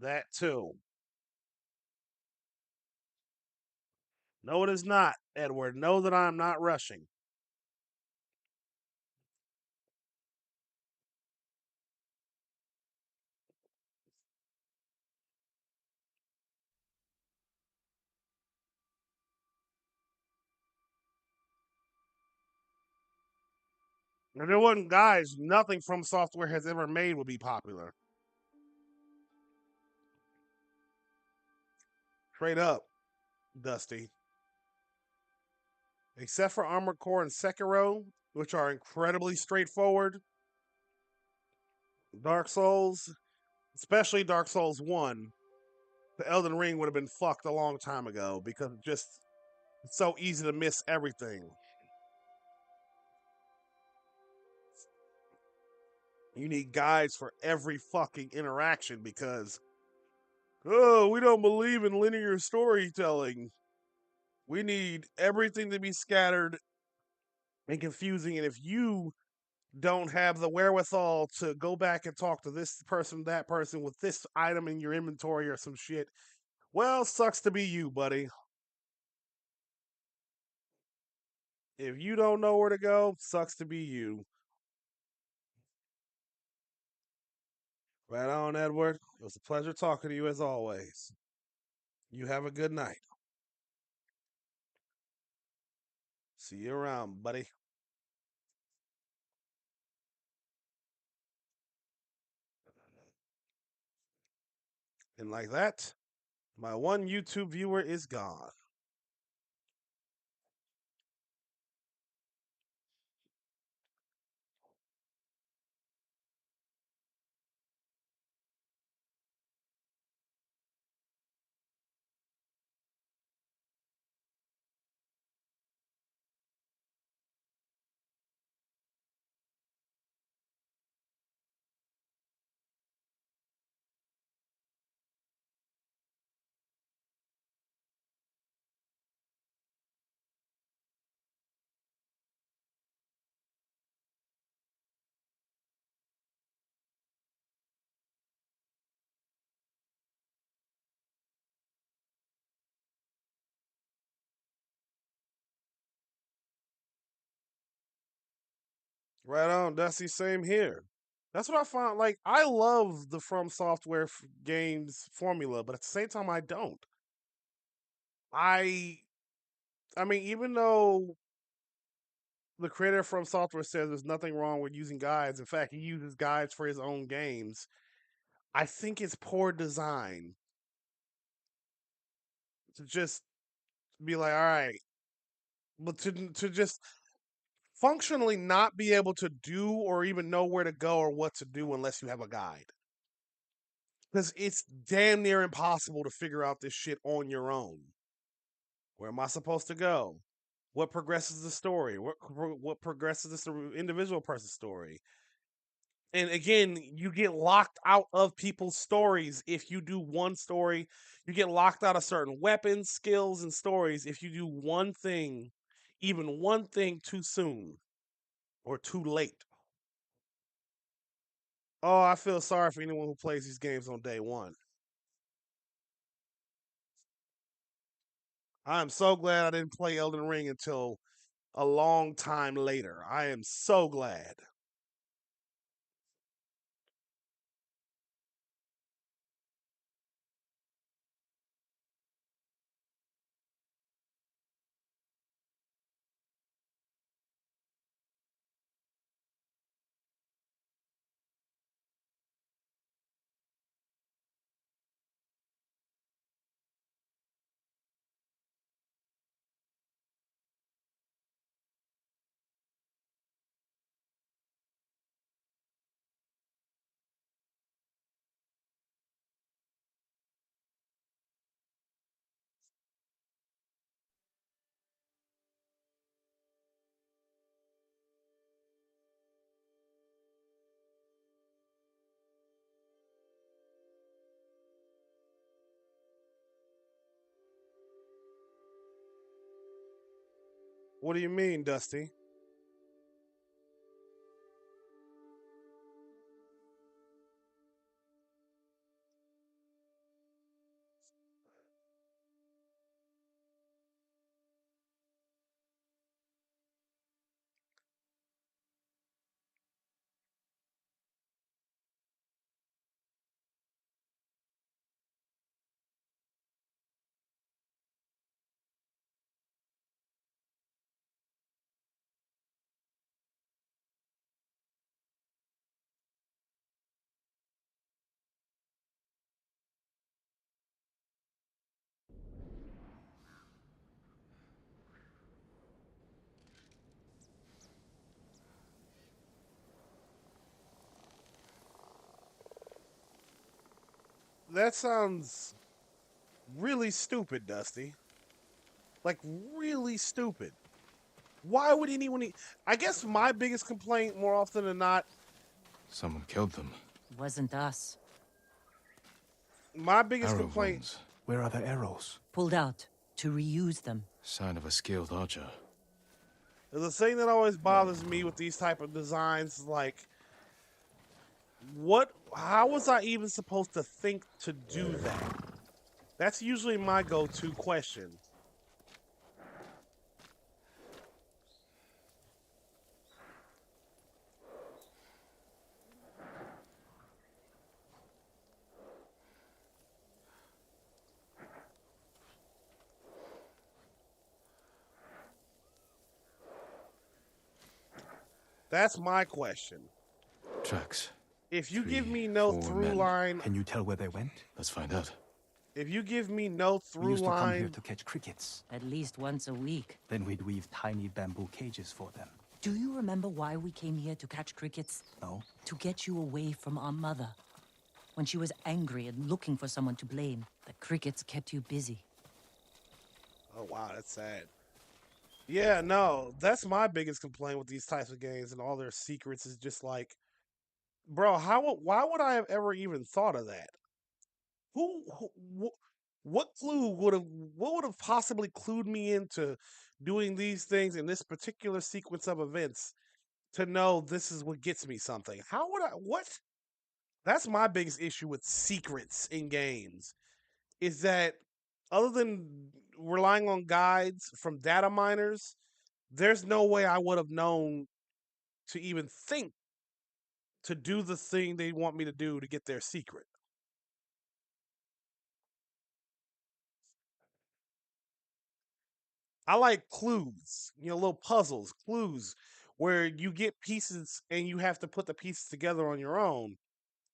that too. No, it is not, Edward. Know that I am not rushing. If there wasn't guys, nothing From Software has ever made would be popular. Straight up, Dusty. Except for Armored Core and Sekiro, which are incredibly straightforward, Dark Souls, especially Dark Souls 1, the Elden Ring would have been fucked a long time ago because it's so easy to miss everything. You need guides for every fucking interaction because, oh, we don't believe in linear storytelling. We need everything to be scattered and confusing. And if you don't have the wherewithal to go back and talk to this person, that person with this item in your inventory or some shit, well, sucks to be you, buddy. If you don't know where to go, sucks to be you. Right on, Edward. It was a pleasure talking to you as always. You have a good night. See you around, buddy. And like that, my one YouTube viewer is gone. Right on, Dusty. Same here. That's what I found. Like, I love the From Software games formula, but at the same time, I don't. I, I mean, even though the creator From Software says there's nothing wrong with using guides, in fact, he uses guides for his own games. I think it's poor design to just be like, all right, but to just functionally not be able to do or even know where to go or what to do unless you have a guide. Because it's damn near impossible to figure out this shit on your own. Where am I supposed to go? What progresses the story? What progresses this individual person's story? And again, you get locked out of people's stories if you do one story. You get locked out of certain weapons, skills, and stories if you do one thing, even one thing too soon or too late. Oh, I feel sorry for anyone who plays these games on day one. I'm so glad I didn't play Elden Ring until a long time later. I am so glad. What do you mean, Dusty? That sounds really stupid, Dusty. Like, really stupid. Why would anyone I guess my biggest complaint, more often than not, Someone killed them. Wasn't us. my biggest Arrow complaint. wounds. Where are the arrows? Pulled out to reuse them. Sign of a skilled archer. The thing that always bothers me with these type of designs is like, what? How was I even supposed to think to do that? That's usually my go-to question. That's my question. Tracks. If you give 3, me no 4 through men. line, Can you tell where they went? Let's find out. if you give me no We through used to come here line, to catch crickets. At least once a week. Then we'd weave tiny bamboo cages for them. Do you remember why we came here to catch crickets? No? To get you away from our mother. When she was angry and looking for someone to blame, the crickets kept you busy. oh wow, that's sad. Yeah, no, that's my biggest complaint with these types of games and all their secrets is just like, bro, why would I have ever even thought of that? What clue what would have possibly clued me into doing these things in this particular sequence of events to know this is what gets me something? How would I what? That's my biggest issue with secrets in games is that other than relying on guides from data miners, there's no way I would have known to even think to do the thing they want me to do to get their secret. I like clues, little puzzles, clues where you get pieces and you have to put the pieces together on your own.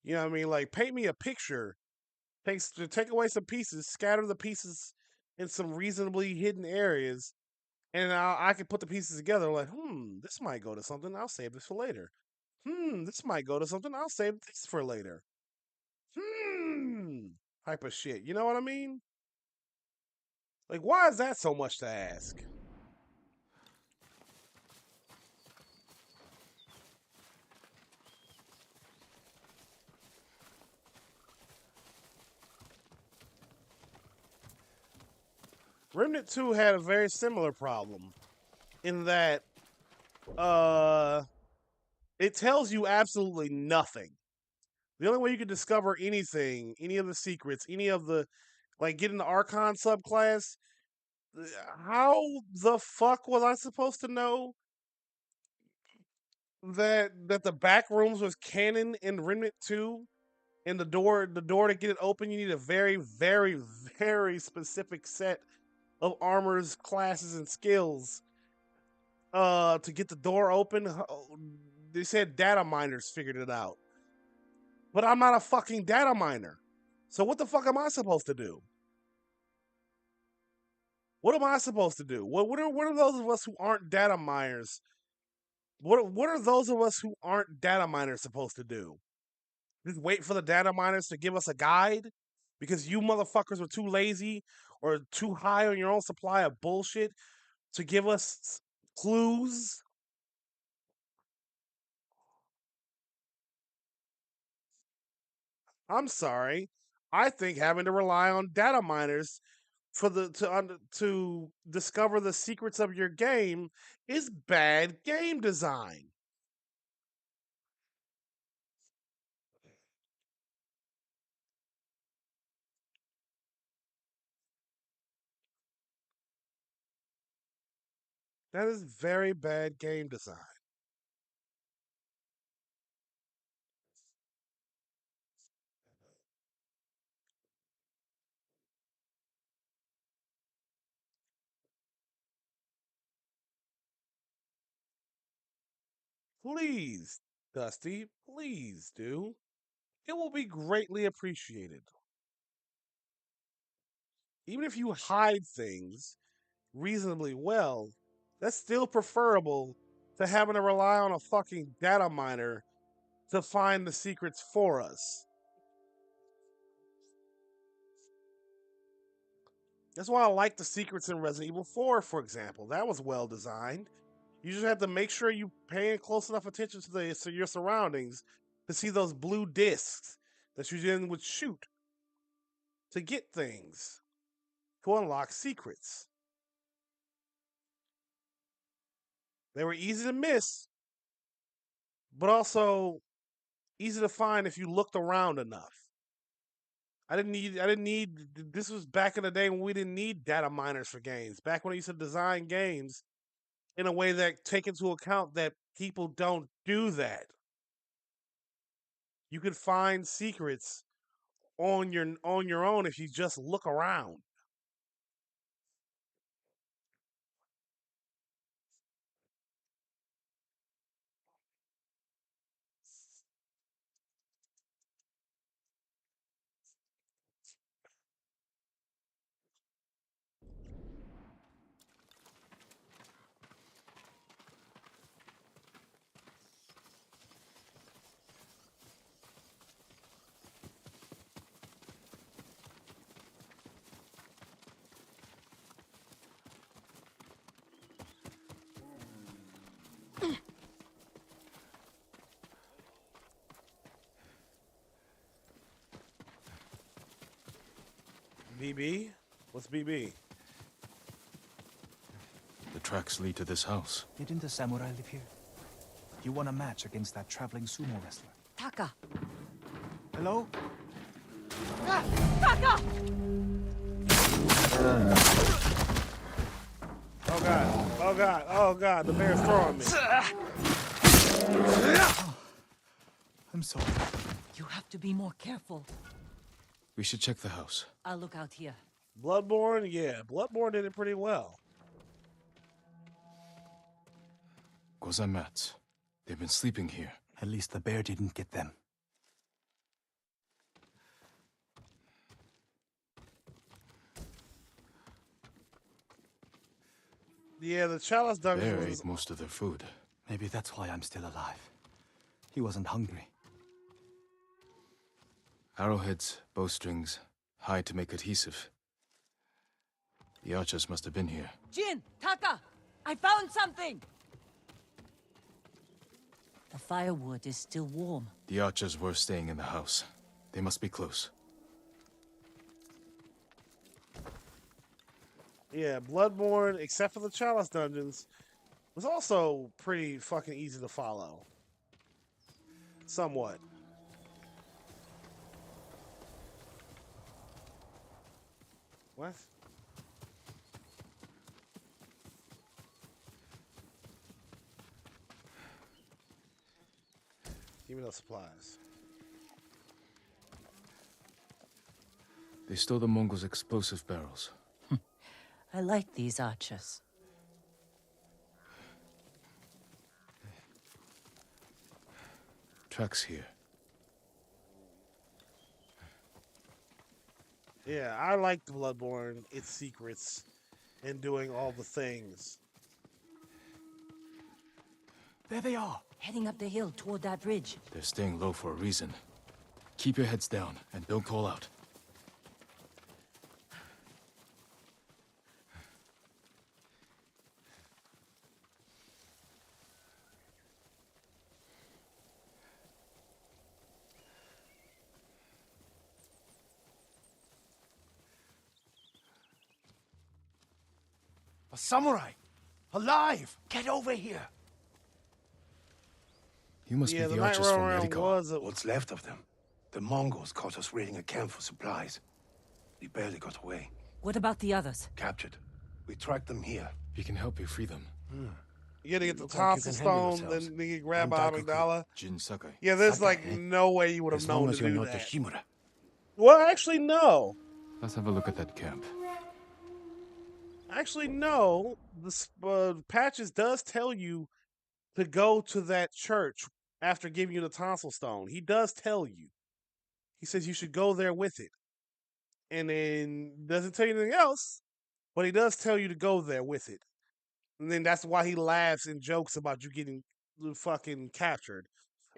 You know what I mean? Like paint me a picture, take away some pieces, scatter the pieces in some reasonably hidden areas, and I can put the pieces together. Like, this might go to something. I'll save this for later. This might go to something. I'll save this for later. Type of shit. You know what I mean? Like, why is that so much to ask? Remnant 2 had a very similar problem in that it tells you absolutely nothing. The only way you can discover anything, any of the secrets, any of the like getting the Archon subclass, how the fuck was I supposed to know that the back rooms was canon in Remnant 2? And the door to get it open, you need a very, very, very specific set of armors, classes, and skills to get the door open. They said data miners figured it out. But I'm not a fucking data miner. So what the fuck am I supposed to do? What am I supposed to do? What are those of us who aren't data miners? What are those of us who aren't data miners supposed to do? Just wait for the data miners to give us a guide? Because you motherfuckers are too lazy or too high on your own supply of bullshit to give us clues? I'm sorry. I think having to rely on data miners for to discover the secrets of your game is bad game design. That is very bad game design. Please, Dusty, please do. It will be greatly appreciated. Even if you hide things reasonably well, that's still preferable to having to rely on a fucking data miner to find the secrets for us. That's why I like the secrets in Resident Evil 4, for example. That was well designed. You just have to make sure you paying close enough attention to your surroundings to see those blue discs that you then would shoot to get things, to unlock secrets. They were easy to miss, but also easy to find if you looked around enough. I didn't need this was back in the day when we didn't need data miners for games. Back when I used to design games in a way that take into account that people don't do that. You could find secrets on your own if you just look around. BB? What's BB? The tracks lead to this house. Didn't the samurai live here? You won a match against that traveling sumo wrestler. Taka! Hello? Ah! Taka! Oh god. Oh god. Oh god. The bear's throwing me. I'm sorry. You have to be more careful. We should check the house. I'll look out here. Bloodborne? Yeah. Bloodborne did it pretty well. Gozan mats. They've been sleeping here. At least the bear didn't get them. Yeah, the Chalice Dungeon Bear was ate most of their food. Maybe that's why I'm still alive. He wasn't hungry. Arrowheads, bowstrings, hide to make adhesive. The archers must have been here. Jin! Taka! I found something! The firewood is still warm. The archers were staying in the house. They must be close. Yeah, Bloodborne, except for the Chalice Dungeons, was also pretty fucking easy to follow. Somewhat. What? Give me those supplies. They stole the Mongols' explosive barrels. I like these archers. Tracks here. Yeah, I like the Bloodborne, its secrets, and doing all the things. There they are. Heading up the hill toward that ridge. They're staying low for a reason. Keep your heads down, and don't call out. A samurai! Alive! Get over here! You must Yeah, be the the Night archers from Round Yarikawa. was a... What's left of them? The Mongols caught us raiding a camp for supplies. We barely got away. What about the others? Captured. We tracked them here. We can help you free them. You gotta get the Look like you tonsil can handle stone, yourselves. then you grab I'm Amygdala. Jin Sakai. Yeah, there's Sakai, like eh? no way you would have As known long to as you're do not the that. Shimura. Well, actually, no. Let's have a look at that camp. Actually, no. The Patches does tell you to go to that church after giving you the tonsil stone. He does tell you. He says you should go there with it. And then doesn't tell you anything else, but he does tell you to go there with it. And then that's why he laughs and jokes about you getting fucking captured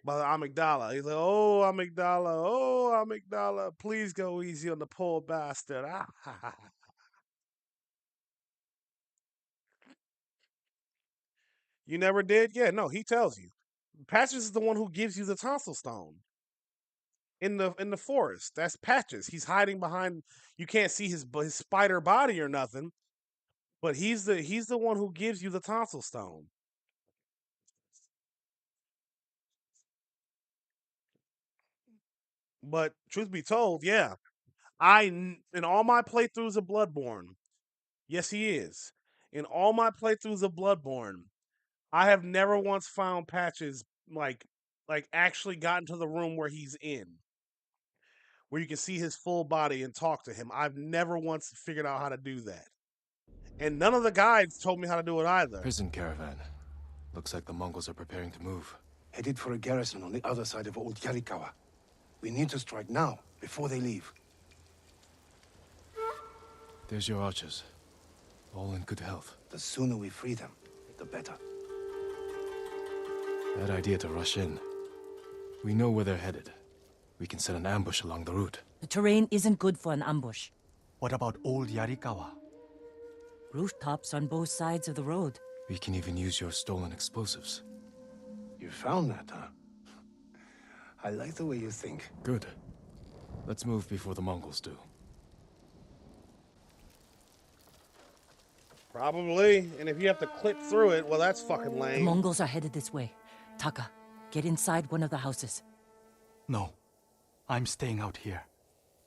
by the Amygdala. He's like, oh, Amygdala, please go easy on the poor bastard. You never did? Yeah, no, he tells you. Patches is the one who gives you the tonsil stone in the forest. That's Patches. He's hiding behind. You can't see his spider body or nothing, but he's the one who gives you the tonsil stone. But truth be told, yeah, in all my playthroughs of Bloodborne, yes, he is. In all my playthroughs of Bloodborne, I have never once found Patches like actually gotten to the room where he's in, where you can see his full body and talk to him. I've never once figured out how to do that. And none of the guides told me how to do it either. Prison caravan. Looks like the Mongols are preparing to move. Headed for a garrison on the other side of Old Yarikawa. We need to strike now, before they leave. There's your archers. All in good health. The sooner we free them, the better. Bad idea to rush in. We know where they're headed. We can set an ambush along the route. The terrain isn't good for an ambush. What about Old Yarikawa? Rooftops on both sides of the road. We can even use your stolen explosives. You found that, huh? I like the way you think. Good. Let's move before the Mongols do. Probably. And if you have to clip through it, well, that's fucking The lame. Mongols are headed this way. Taka, get inside one of the houses. No. I'm staying out here.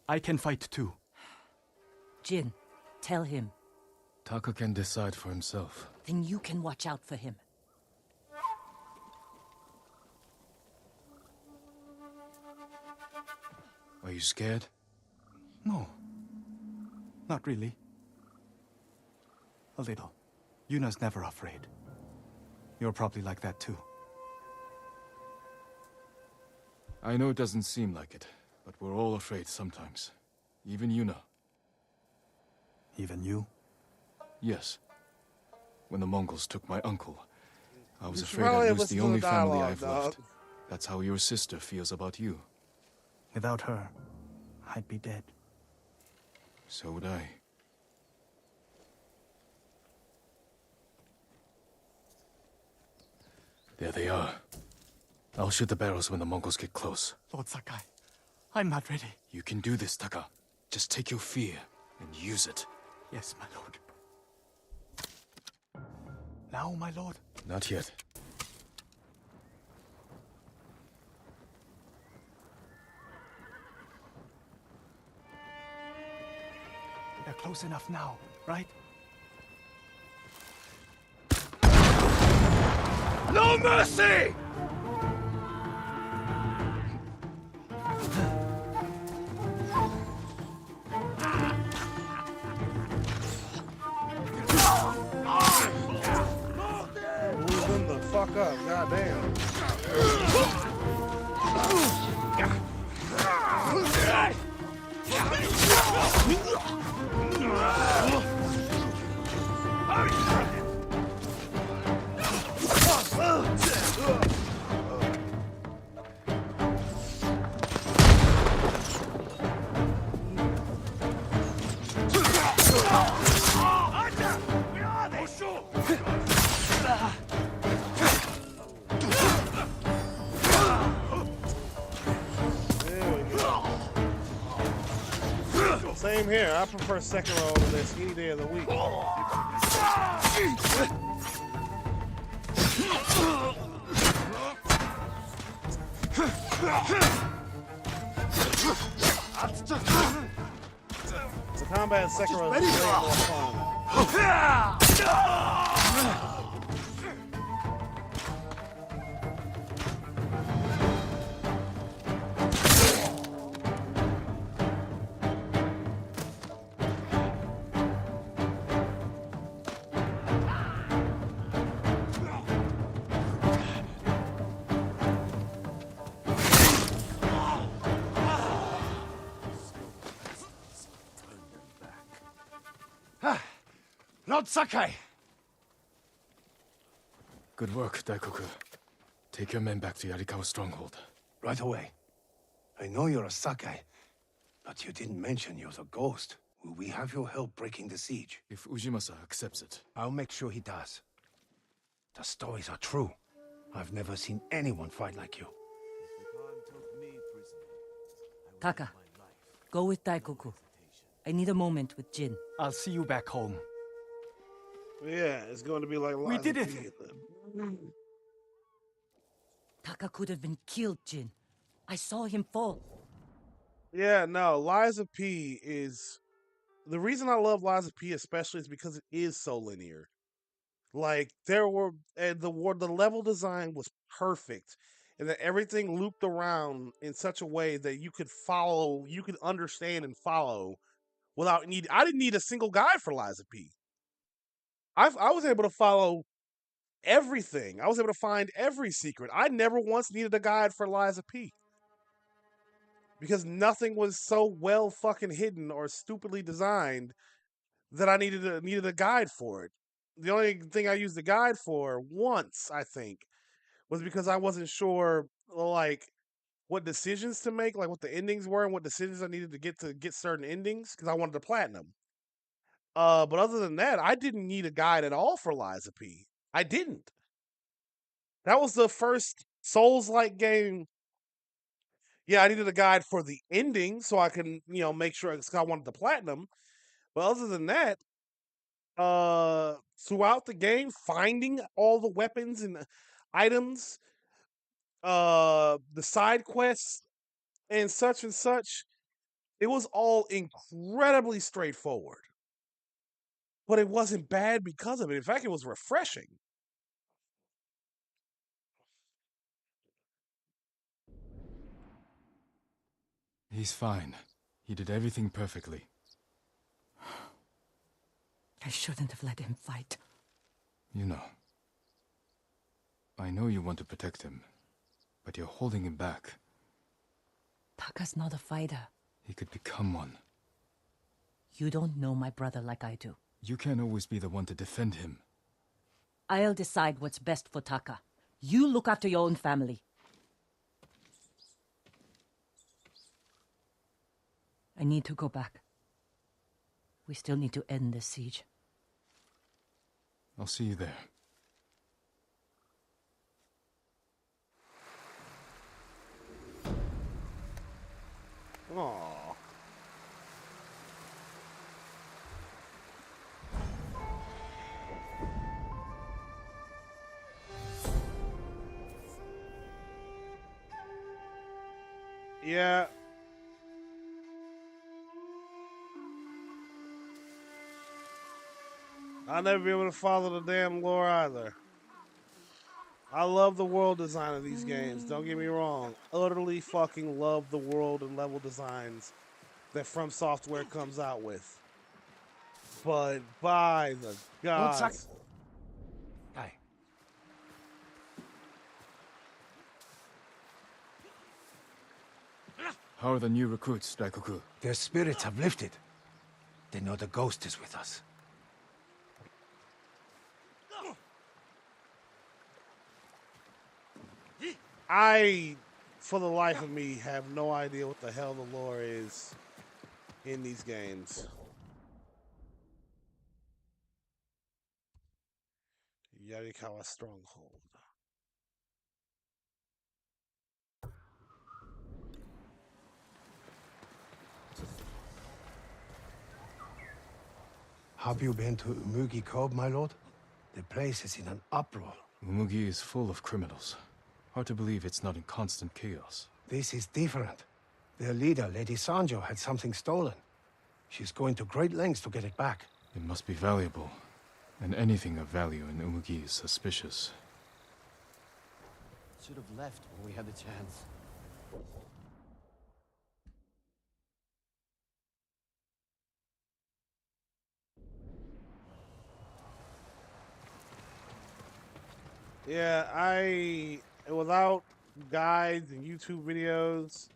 I can fight too. Jin, tell him. Taka can decide for himself. Then you can watch out for him. Are you scared? No. Not really. A little. Yuna's never afraid. You're probably like that too. I know it doesn't seem like it, but we're all afraid sometimes. Even Yuna. Even you? Yes. When the Mongols took my uncle, I was You should afraid probably I'd lose listen the to only the family dialogue, I've dog. left. That's how your sister feels about you. Without her, I'd be dead. So would I. There they are. I'll shoot the barrels when the Mongols get close. Lord Sakai, I'm not ready. You can do this, Taka. Just take your fear and use it. Yes, my lord. Now, my lord? Not yet. They're close enough now, right? No mercy! fuck up. Goddamn. Same here. I prefer second roll to this any day of the week. The combat in second roll is way more fun. Lord Sakai! Good work, Daikoku. Take your men back to Yarikawa stronghold. Right away. I know you're a Sakai, but you didn't mention you're a ghost. Will we have your help breaking the siege? If Ujimasa accepts it. I'll make sure he does. The stories are true. I've never seen anyone fight like you. Taka, go with Daikoku. I need a moment with Jin. I'll see you back home. Yeah, it's going to be like We did it! Taka could have been killed, Jin. I saw him fall. Yeah, no, Liza P is... The reason I love Liza P especially is because it is so linear. Like, there were... And the level design was perfect. And that everything looped around in such a way that you could follow, you could understand and follow without need... I didn't need a single guide for Liza P. I was able to follow everything. I was able to find every secret. I never once needed a guide for Liza P. Because nothing was so well fucking hidden or stupidly designed that I needed a guide for it. The only thing I used the guide for once, I think, was because I wasn't sure like what decisions to make, like what the endings were and what decisions I needed to get certain endings because I wanted the platinum. But other than that, I didn't need a guide at all for Liza P. I didn't. That was the first Souls-like game. Yeah, I needed a guide for the ending so I can, make sure because I wanted the platinum. But other than that, throughout the game, finding all the weapons and items, the side quests and such, it was all incredibly straightforward. But it wasn't bad because of it. In fact, it was refreshing. He's fine. He did everything perfectly. I shouldn't have let him fight. You know. I know you want to protect him, but you're holding him back. Taka's not a fighter. He could become one. You don't know my brother like I do. You can't always be the one to defend him. I'll decide what's best for Taka. You look after your own family. I need to go back. We still need to end this siege. I'll see you there. Aww. Yeah. I'll never be able to follow the damn lore either. I love the world design of these games. Don't get me wrong. Utterly fucking love the world and level designs that From Software comes out with. But by the gods. Hey. How are the new recruits, Daikoku? Their spirits have lifted. They know the ghost is with us. I, for the life of me, have no idea what the hell the lore is in these games. Yarikawa Stronghold. Have you been to Umugi Cove, my lord? The place is in an uproar. Umugi is full of criminals. Hard to believe it's not in constant chaos. This is different. Their leader, Lady Sanjo, had something stolen. She's going to great lengths to get it back. It must be valuable. And anything of value in Umugi is suspicious. Should have left when we had the chance. Yeah, without guides and YouTube videos,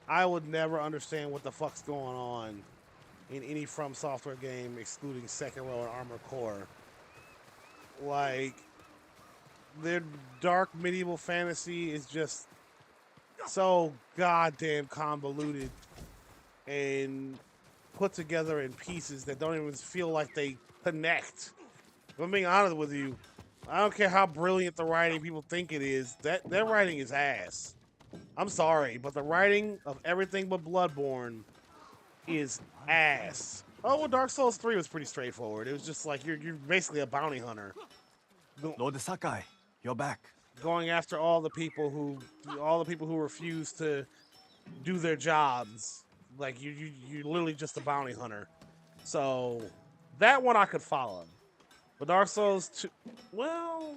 I would never understand what the fuck's going on in any From Software game, excluding Sekiro and Armored Core. Like, their dark medieval fantasy is just so goddamn convoluted and put together in pieces that don't even feel like they connect. If I'm being honest with you, I don't care how brilliant the writing people think it is, that writing is ass. I'm sorry, but the writing of everything but Bloodborne is ass. Oh, well, Dark Souls 3 was pretty straightforward. It was just like you're basically a bounty hunter. Lord Sakai, you're back. Going after all the people who refuse to do their jobs. Like you're literally just a bounty hunter. So that one I could follow. But Dark Souls 2, well,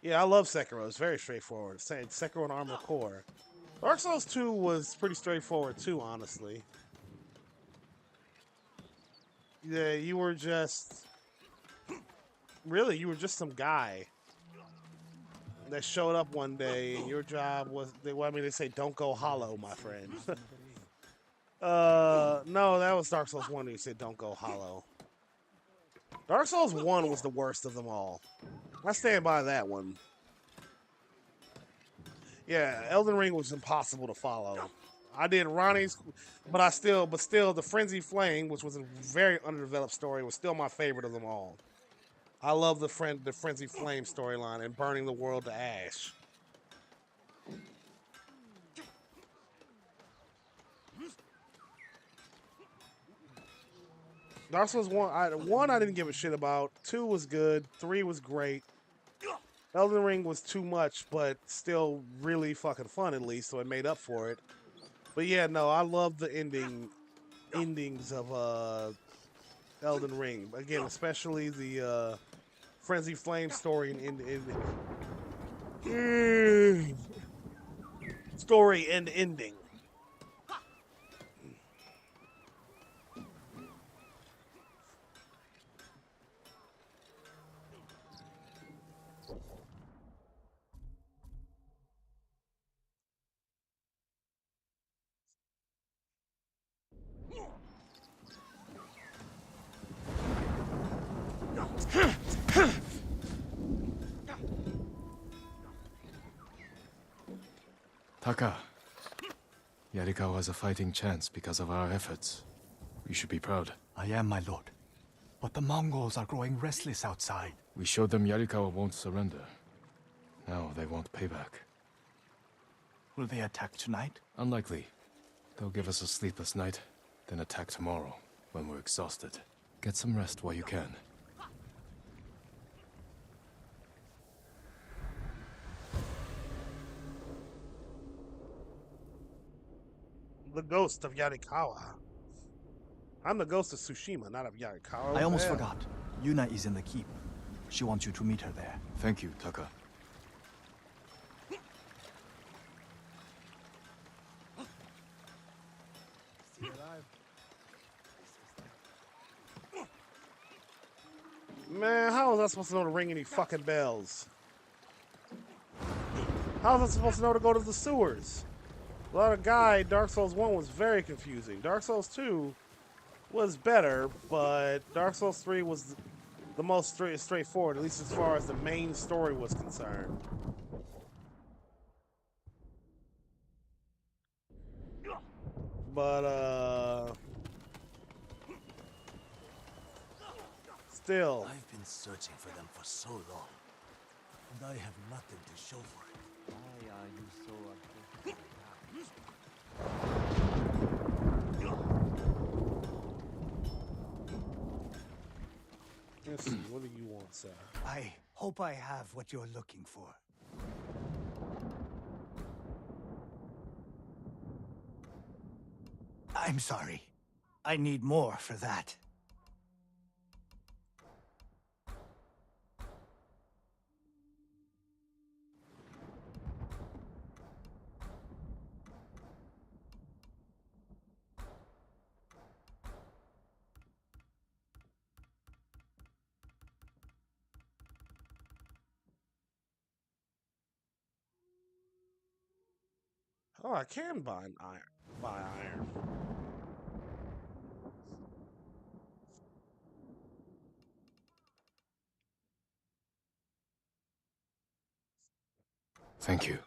yeah, I love Sekiro. It's very straightforward. Sekiro and Armored Core. Dark Souls 2 was pretty straightforward too, honestly. Yeah, you were just some guy that showed up one day, and your job was, they say, don't go hollow, my friend. No, that was Dark Souls 1 who said, don't go hollow. Dark Souls 1 was the worst of them all. I stand by that one. Yeah, Elden Ring was impossible to follow. I did Ronnie's, but still, the Frenzy Flame, which was a very underdeveloped story, was still my favorite of them all. I love the Frenzy Flame storyline and burning the world to ash. Dark Souls 1, I didn't give a shit about. 2 was good. 3 was great. Elden Ring was too much, but still really fucking fun at least, so it made up for it. But yeah, no, I love the endings of Elden Ring. Again, especially the Frenzy Flame story and story and ending. Taka, Yarikawa has a fighting chance because of our efforts. We should be proud. I am, my lord. But the Mongols are growing restless outside. We showed them Yarikawa won't surrender. Now they won't pay back. Will they attack tonight? Unlikely. They'll give us a sleepless night, then attack tomorrow, when we're exhausted. Get some rest while you can. The ghost of Yarikawa. I'm the ghost of Tsushima, not of Yarikawa. I almost forgot. Yuna is in the keep. She wants you to meet her there. Thank you, Taka. Man, how was I supposed to know to ring any fucking bells? How was I supposed to know to go to the sewers? A lot of guy, Dark Souls 1 was very confusing. Dark Souls 2 was better, but Dark Souls 3 was the most straightforward, at least as far as the main story was concerned. But, still. I've been searching for them for so long, and I have nothing to show for it. Why are you so upset? Let's see, what do you want, sir? I hope I have what you're looking for. I'm sorry. I need more for that. Oh, I can buy an iron. Buy iron. Thank you.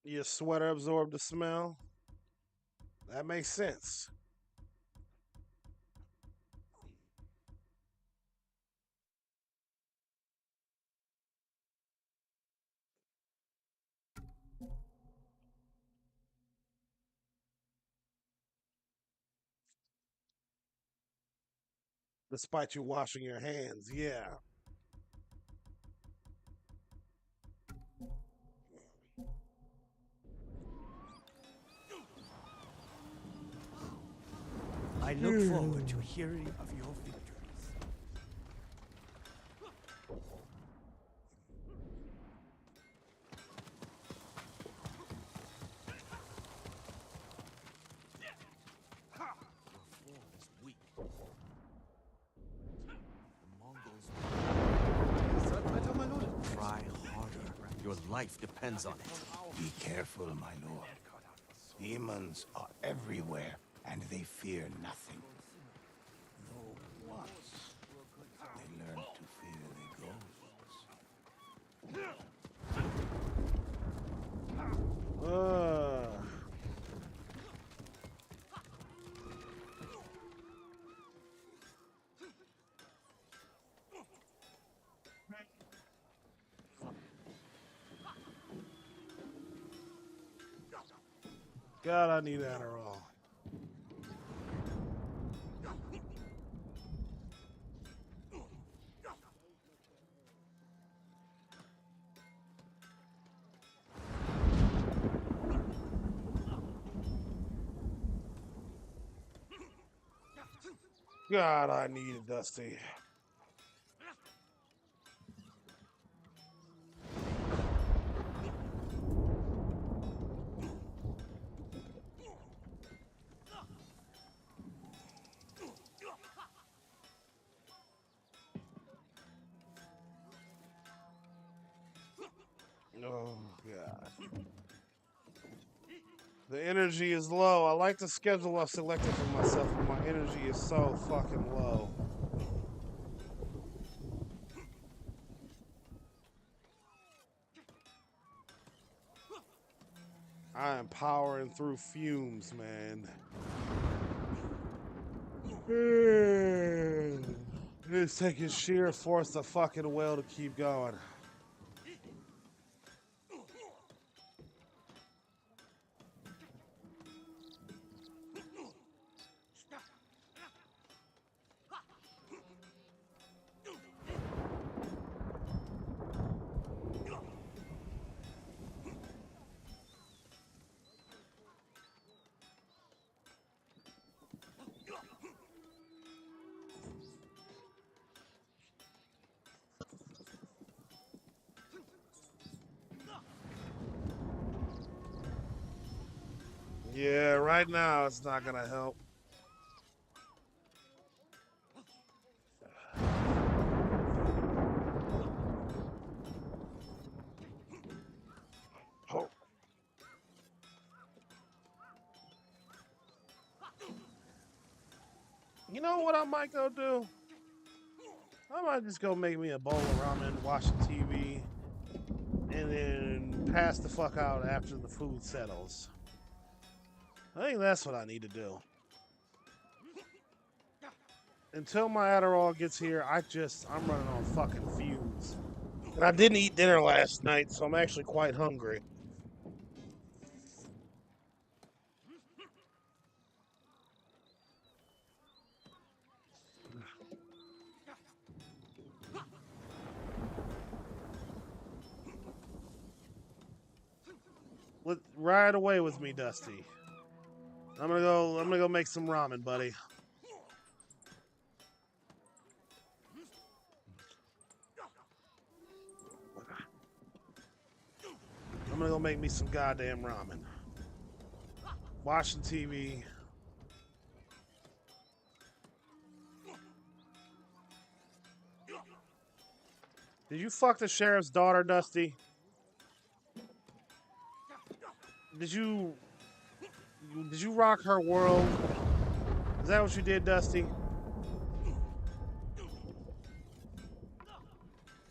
Your sweater absorbed the smell? That makes sense. Despite you washing your hands, yeah. I look forward to hearing of your victories. Your form is weak. The Mongols try harder. Your life depends on it. Be careful, my lord. Demons are everywhere, and they fear nothing. Though once they learn to fear the ghosts. God, I need Adderall. God, I need it, Dusty. God. The energy is low. I like the schedule I've selected for myself, but my energy is so fucking low. I am powering through fumes, man. It's taking sheer force of fucking will to keep going. Yeah, right now it's not gonna help. Oh. You know what I might go do? I might just go make me a bowl of ramen, watch the TV, and then pass the fuck out after the food settles. I think that's what I need to do. Until my Adderall gets here, I'm running on fucking fumes. And I didn't eat dinner last night, so I'm actually quite hungry. Ride away with me, Dusty. I'm gonna go make some ramen, buddy. I'm gonna go make me some goddamn ramen. Watching TV. Did you fuck the sheriff's daughter, Dusty? Did you rock her world? Is that what you did, Dusty?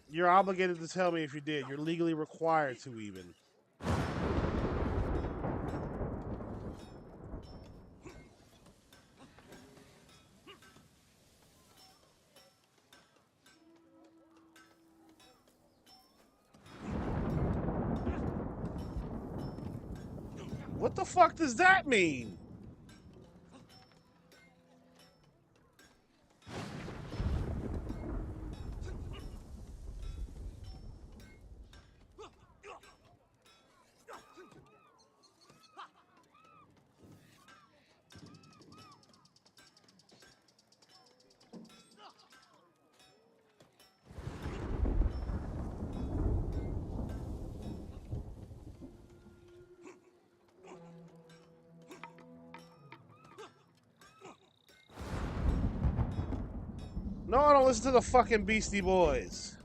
You're obligated to tell me if you did. You're legally required to, even. What the fuck does that mean? No, I don't listen to the fucking Beastie Boys.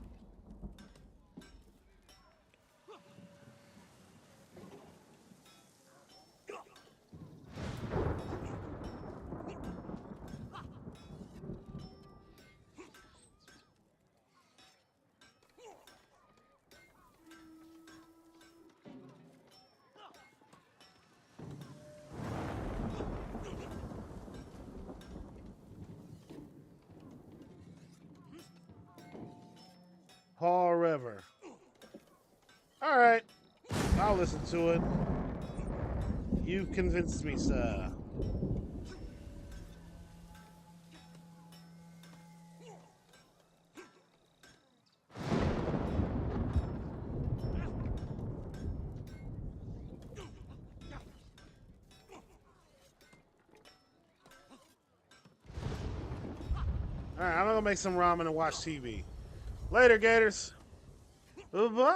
Paul River. All right, I'll listen to it. You've convinced me, sir. All right, I'm gonna make some ramen and watch TV. Later, Gators. Bye.